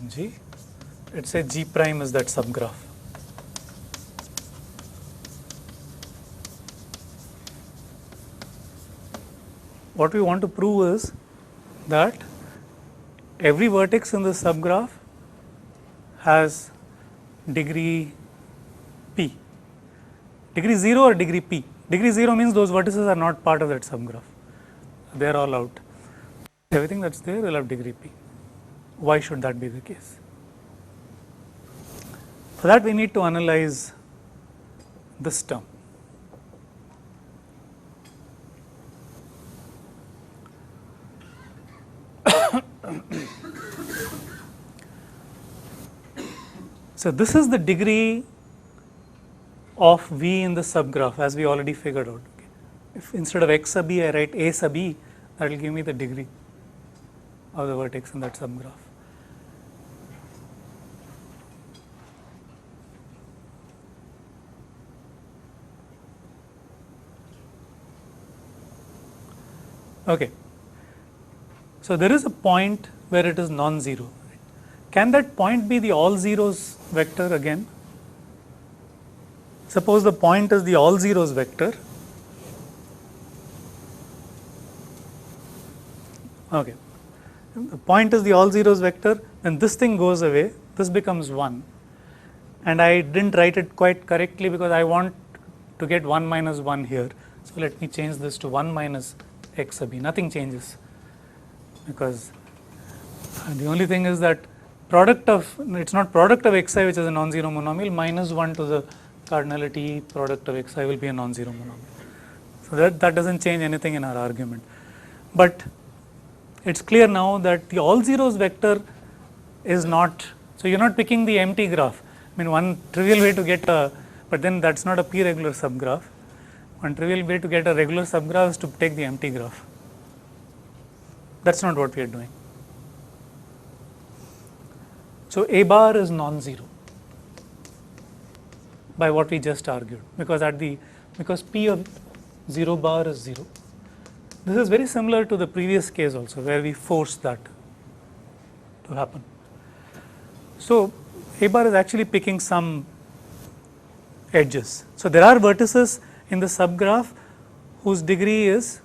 G. Let's say G prime is that subgraph. What we want to prove is that every vertex in the subgraph has degree p. Degree 0 or degree p? Degree 0 means those vertices are not part of that subgraph. They are all out. Everything that's there will have degree p. Why should that be the case? For that we need to analyze this term. So this is the degree of V in the subgraph, as we already figured out. Okay. If instead of x sub e I write a sub e, that will give me the degree of the vertex in that subgraph. Okay. So there is a point where it is non-zero. Can that point be the all zeros vector again? Suppose the point is the all zeros vector. Okay. The point is the all zeros vector, then this thing goes away, this becomes 1. And I didn't write it quite correctly because I want to get 1 minus 1 here. So let me change this to 1 minus x sub b. Nothing changes because the only thing is that product of, it's not product of xi which is a non-zero monomial, minus 1 to the cardinality product of xi will be a non-zero monomial. So that doesn't change anything in our argument. But it's clear now that the all zeros vector is not, so you're not picking the empty graph. I mean, one trivial way to get a, but then that's not a p-regular subgraph. One trivial way to get a regular subgraph is to take the empty graph. That's not what we are doing. So a bar is non-zero by what we just argued, because because p of 0 bar is 0. This is very similar to the previous case also, where we forced that to happen. So a bar is actually picking some edges. So there are vertices in the subgraph whose degree is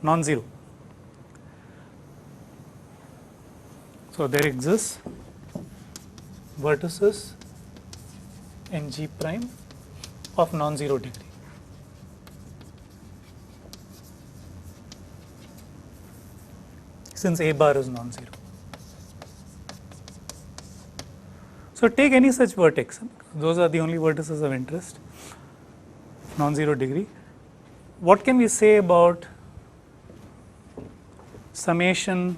non-zero. So there exists vertices in G prime of non-zero degree. Since a bar is non-zero. So take any such vertex, those are the only vertices of interest, non-zero degree. What can we say about summation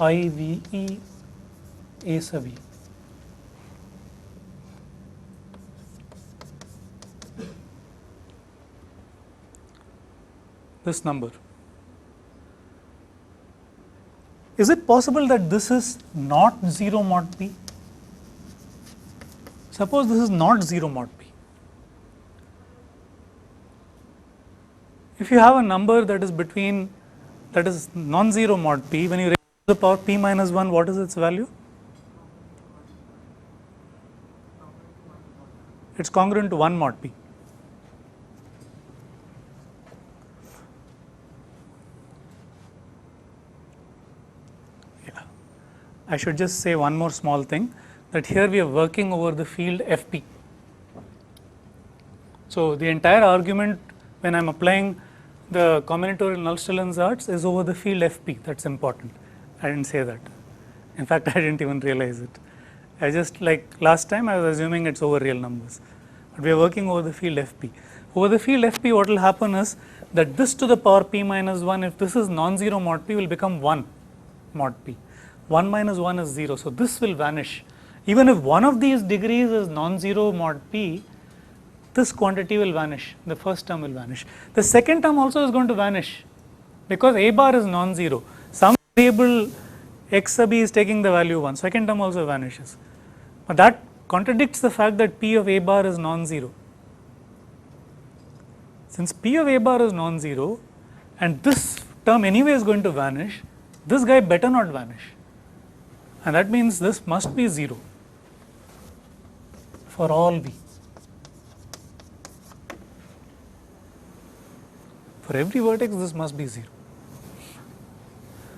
I V E a sub e? This number. Is it possible that this is not 0 mod p? Suppose this is not 0 mod p. If you have a number that is between, that is non-zero mod p, when you raise to the power p minus 1, what is its value? It's congruent to 1 mod p. I should just say one more small thing, that here we are working over the field Fp. So the entire argument when I am applying the combinatorial Null-Stillen-Zards is over the field Fp. That's important. I didn't say that. In fact, I didn't even realize it. I just, like last time, I was assuming it's over real numbers. But we are working over the field Fp. Over the field Fp, what will happen is that this to the power p minus 1, if this is non-zero mod p, will become 1 mod p. 1 minus 1 is 0. So this will vanish. Even if one of these degrees is non-zero mod p, this quantity will vanish. The first term will vanish. The second term also is going to vanish because a bar is non-zero. Some variable x sub e is taking the value 1. Second term also vanishes. But that contradicts the fact that p of a bar is non-zero. Since p of a bar is non-zero and this term anyway is going to vanish, this guy better not vanish. And that means this must be 0 for all v. For every vertex, this must be 0.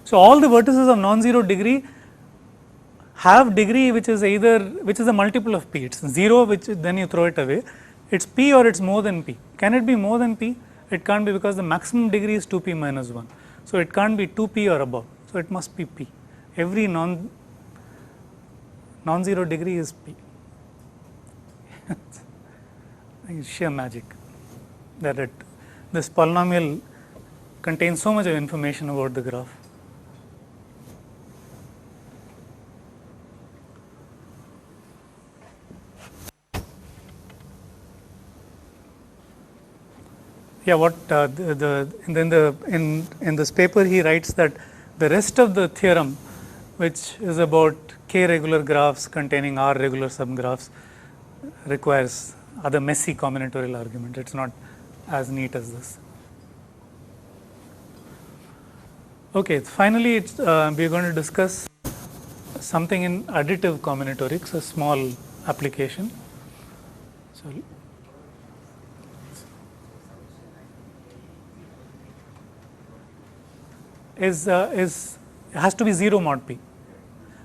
So all the vertices of non-zero degree have degree which is a multiple of p. It's 0, which then you throw it away. It's p or it's more than p. Can it be more than p? It can't be, because the maximum degree is 2p minus 1. So it can't be 2p or above. So it must be p. Every non-zero degree is p. It's sheer magic that this polynomial contains so much of information about the graph. Yeah, what in this paper he writes that the rest of the theorem, which is about k regular graphs containing r regular subgraphs, requires other messy combinatorial argument. It's not as neat as this. Okay, finally we are going to discuss something in additive combinatorics, a small application. So has to be 0 mod p.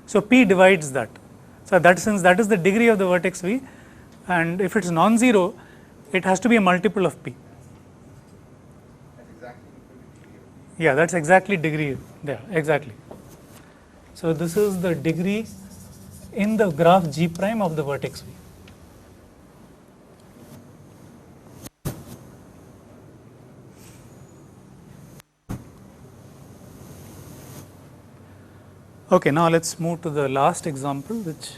So p divides that. So that since that is the degree of the vertex v, and if it's non-zero, it has to be a multiple of p. Yeah, that's exactly degree there, exactly. So this is the degree in the graph G prime of the vertex v. Okay, now let's move to the last example, which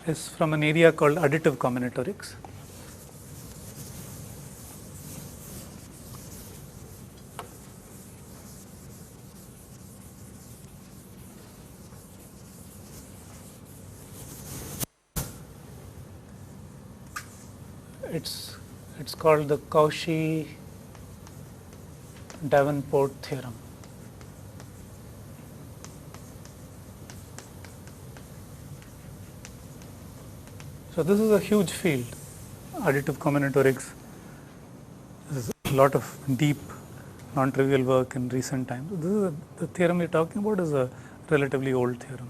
is from an area called additive combinatorics. It's called the Cauchy-Davenport theorem. So this is a huge field, additive combinatorics. There's a lot of deep, non-trivial work in recent times. The theorem we're talking about is a relatively old theorem.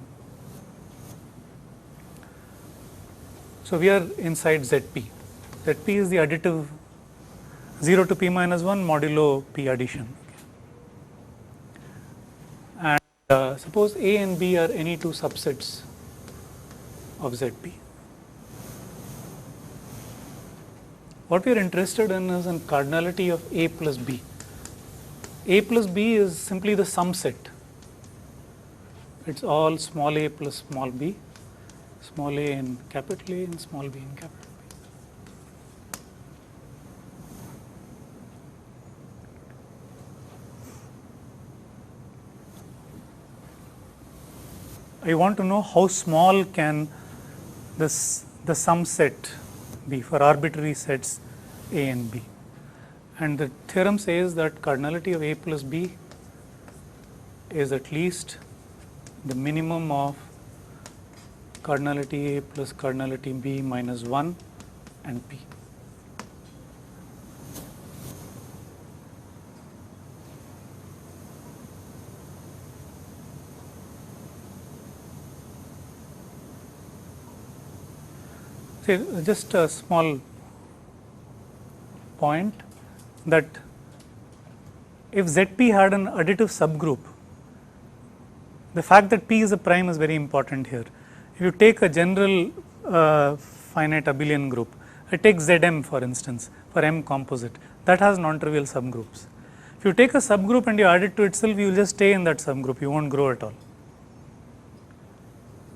So we are inside ZP. ZP is the additive 0 to p minus 1 modulo p addition. And suppose A and B are any two subsets of ZP. What we are interested in is in cardinality of A plus B. A plus B is simply the sum set. It's all small a plus small b, small a in capital A and small b in capital B. I want to know how small can the sum set be for arbitrary sets A and B. And the theorem says that cardinality of A plus B is at least the minimum of cardinality A plus cardinality B minus 1 and P. See, just a small point that if ZP had an additive subgroup, the fact that P is a prime is very important here. If you take a general finite abelian group, I take Zm for instance, for M composite, that has non-trivial subgroups. If you take a subgroup and you add it to itself, you will just stay in that subgroup, you won't grow at all.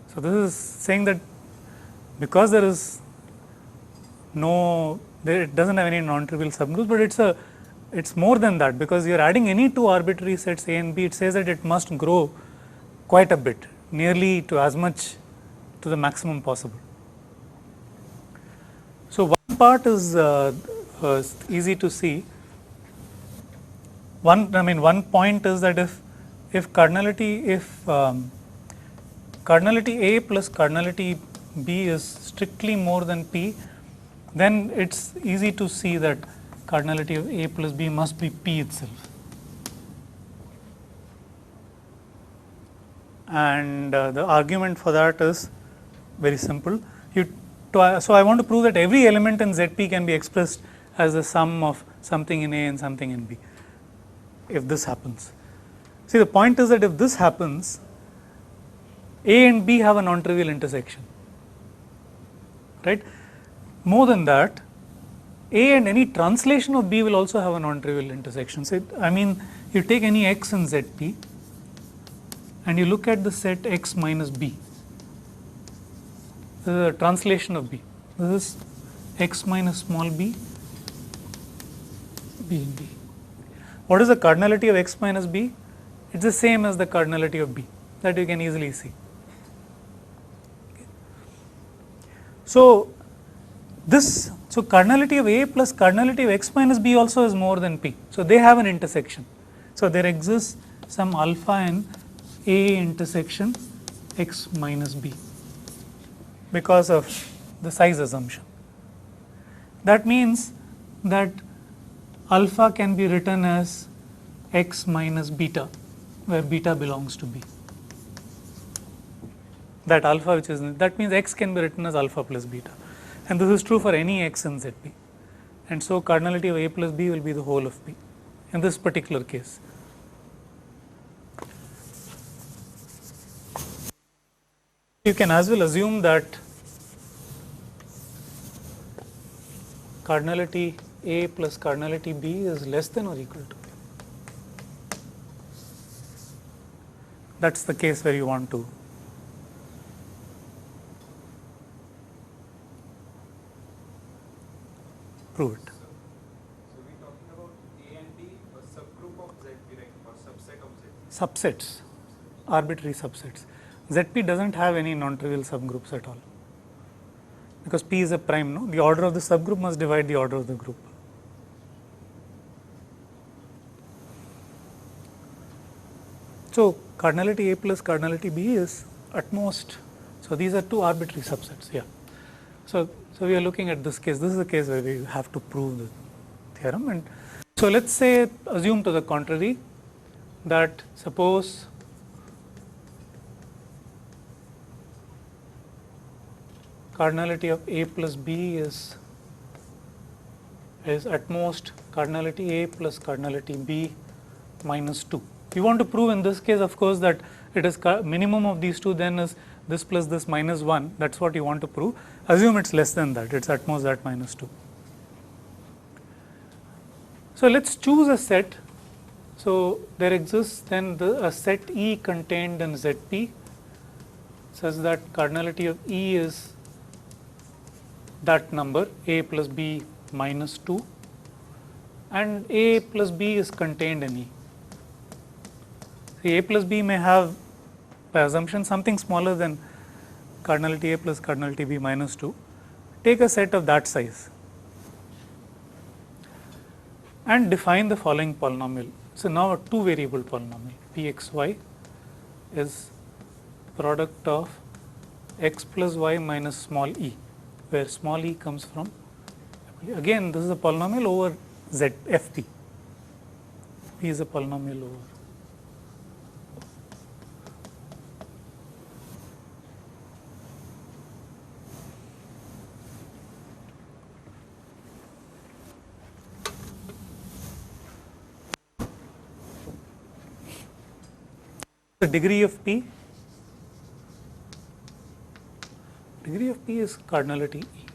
So this is saying that because there is it doesn't have any non-trivial subgroups, but it's more than that, because you are adding any two arbitrary sets A and B, it says that it must grow quite a bit, nearly to as much to the maximum possible. So one part is easy to see. One point is that if cardinality A plus cardinality B is strictly more than P, then it's easy to see that cardinality of A plus B must be P itself. And the argument for that is very simple. So I want to prove that every element in ZP can be expressed as the sum of something in A and something in B, if this happens. See, the point is that if this happens, A and B have a non-trivial intersection, right? More than that, A and any translation of B will also have a non-trivial intersection. So you take any x in ZP and you look at the set x minus b. This is a translation of B. This is x minus small b, b in B. What is the cardinality of x minus b? It's the same as the cardinality of B, that you can easily see. Okay. So cardinality of A plus cardinality of x minus b also is more than P. So they have an intersection. So there exists some alpha in A intersection x minus b because of the size assumption. That means that alpha can be written as x minus beta, where beta belongs to b. That alpha which is, that means x can be written as alpha plus beta, and this is true for any x in ZP. And so cardinality of A plus B will be the whole of B in this particular case. You can as well assume that cardinality A plus cardinality B is less than or equal to B. That's the case where you want to prove it. So we're talking about A and B, a subgroup of ZP, right, or subset of ZP. Subsets, arbitrary subsets. ZP doesn't have any non-trivial subgroups at all, because P is a prime, no? The order of the subgroup must divide the order of the group. So cardinality A plus cardinality B is at most, so these are two arbitrary subsets, yeah. So we are looking at this case. This is the case where we have to prove the theorem. And so let's say, assume to the contrary, that suppose cardinality of A plus B is at most cardinality A plus cardinality B minus 2. We want to prove in this case, of course, that it is minimum of these two then is this plus this minus 1. That's what you want to prove. Assume it's less than that, it's at most that minus 2. So let's choose a set. So there exists then a set E contained in ZP such that cardinality of E is that number A plus B minus 2, and A plus B is contained in E. See, A plus B may have, by assumption, something smaller than cardinality A plus cardinality B minus 2. Take a set of that size and define the following polynomial. So now a two variable polynomial, Pxy is product of x plus y minus small e, where small e comes from, again this is a polynomial over Z Fp. P is a polynomial over. The degree of P is cardinality E,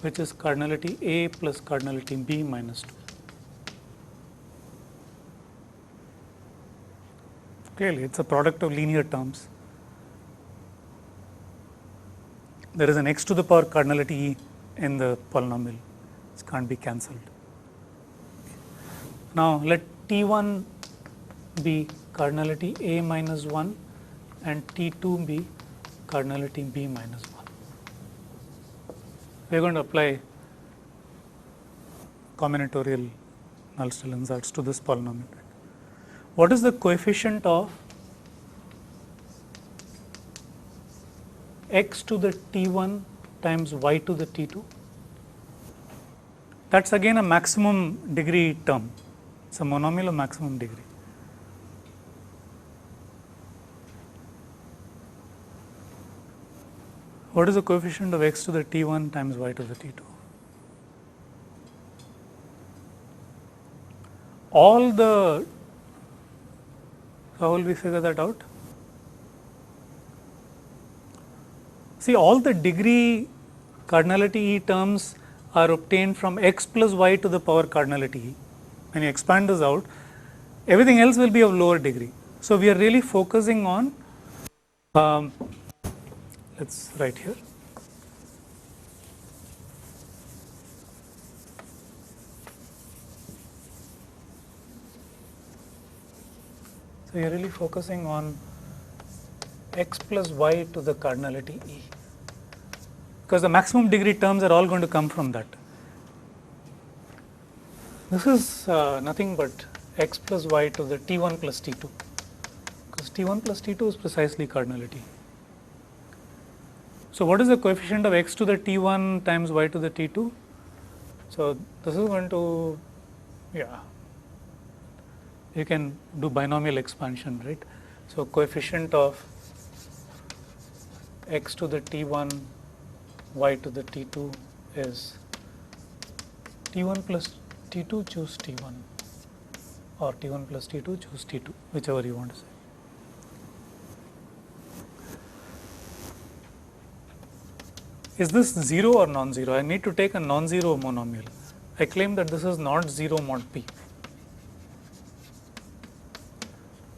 which is cardinality A plus cardinality B minus 2. Clearly, it's a product of linear terms. There is an x to the power cardinality E in the polynomial. It can't be cancelled. Now, let T1 be cardinality A minus 1 and T2 be cardinality B minus 1. We are going to apply combinatorial Null-Still to this polynomial. What is the coefficient of x to the T1 times y to the T2? That's again a maximum degree term. It's a monomial of maximum degree. What is the coefficient of x to the T1 times y to the T2? How will we figure that out? See, all the degree cardinality E terms are obtained from x plus y to the power cardinality E. When you expand this out, everything else will be of lower degree. So we are really focusing on let's write here. So you are really focusing on x plus y to the cardinality E, because the maximum degree terms are all going to come from that. This is nothing but x plus y to the t1 plus t2, because t1 plus t2 is precisely cardinality. So what is the coefficient of x to the t1 times y to the t2? So this is going to, yeah, you can do binomial expansion, right? So coefficient of x to the t1 y to the t2 is t1 plus t2 choose t1, or t1 plus t2 choose t2, whichever you want to say. Is this 0 or non-zero? I need to take a non-zero monomial. I claim that this is not 0 mod p.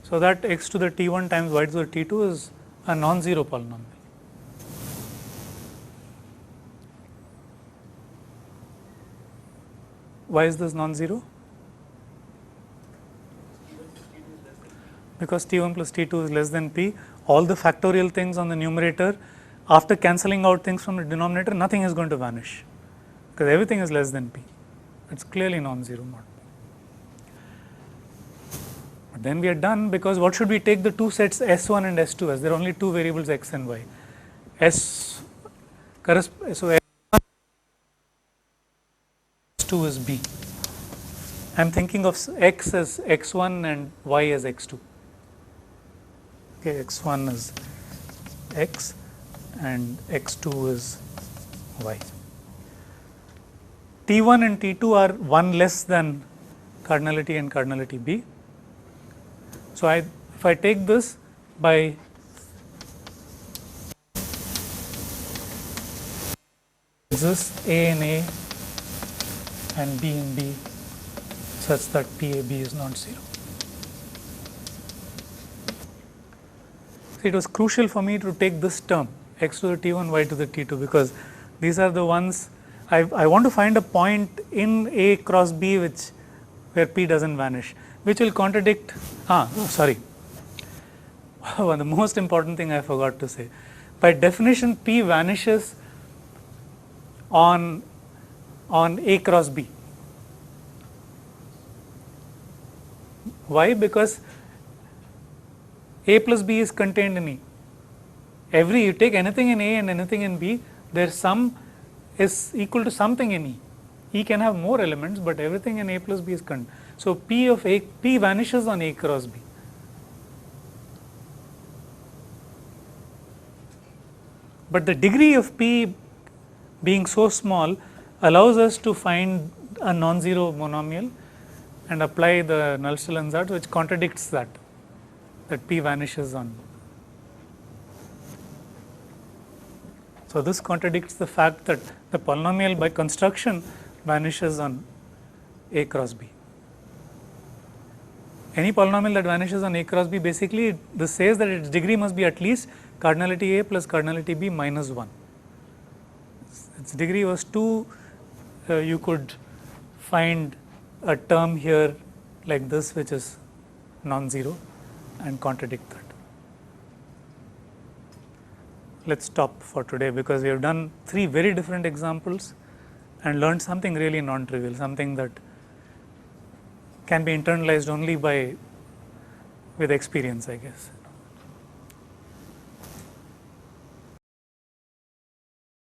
So that x to the t1 times y to the t2 is a non-zero polynomial. Why is this non-zero? Because t1 plus t2 is less than p. All the factorial things on the numerator, after cancelling out things from the denominator, nothing is going to vanish, because everything is less than p. It's clearly non-zero mod. But then we are done, because what should we take the two sets S1 and S2 as? There are only two variables x and y. So S1 S2 is b. I am thinking of x as x1 and y as x2. Okay, x1 is x and x2 is y. T1 and T2 are one less than cardinality and cardinality b. So if I take this by this A in A and B in B such that PAB is not 0. See, it was crucial for me to take this term x to the t1 y to the t2, because these are the ones I want to find a point in A cross B where P doesn't vanish, which will contradict, sorry, the most important thing I forgot to say. By definition, P vanishes on A cross B. Why? Because A plus B is contained in E. You take anything in A and anything in B, their sum is equal to something in E. E can have more elements, but everything in A plus B is contained. So P vanishes on A cross B. But the degree of P being so small allows us to find a non-zero monomial and apply the Nullstellensatz, which contradicts that P vanishes on. So this contradicts the fact that the polynomial by construction vanishes on A cross B. Any polynomial that vanishes on A cross B, basically this says that its degree must be at least cardinality A plus cardinality B minus 1. Its degree was 2, you could find a term here like this which is non-zero and contradict that. Let's stop for today, because we have done 3 very different examples and learned something really non-trivial, something that can be internalized only with experience, I guess.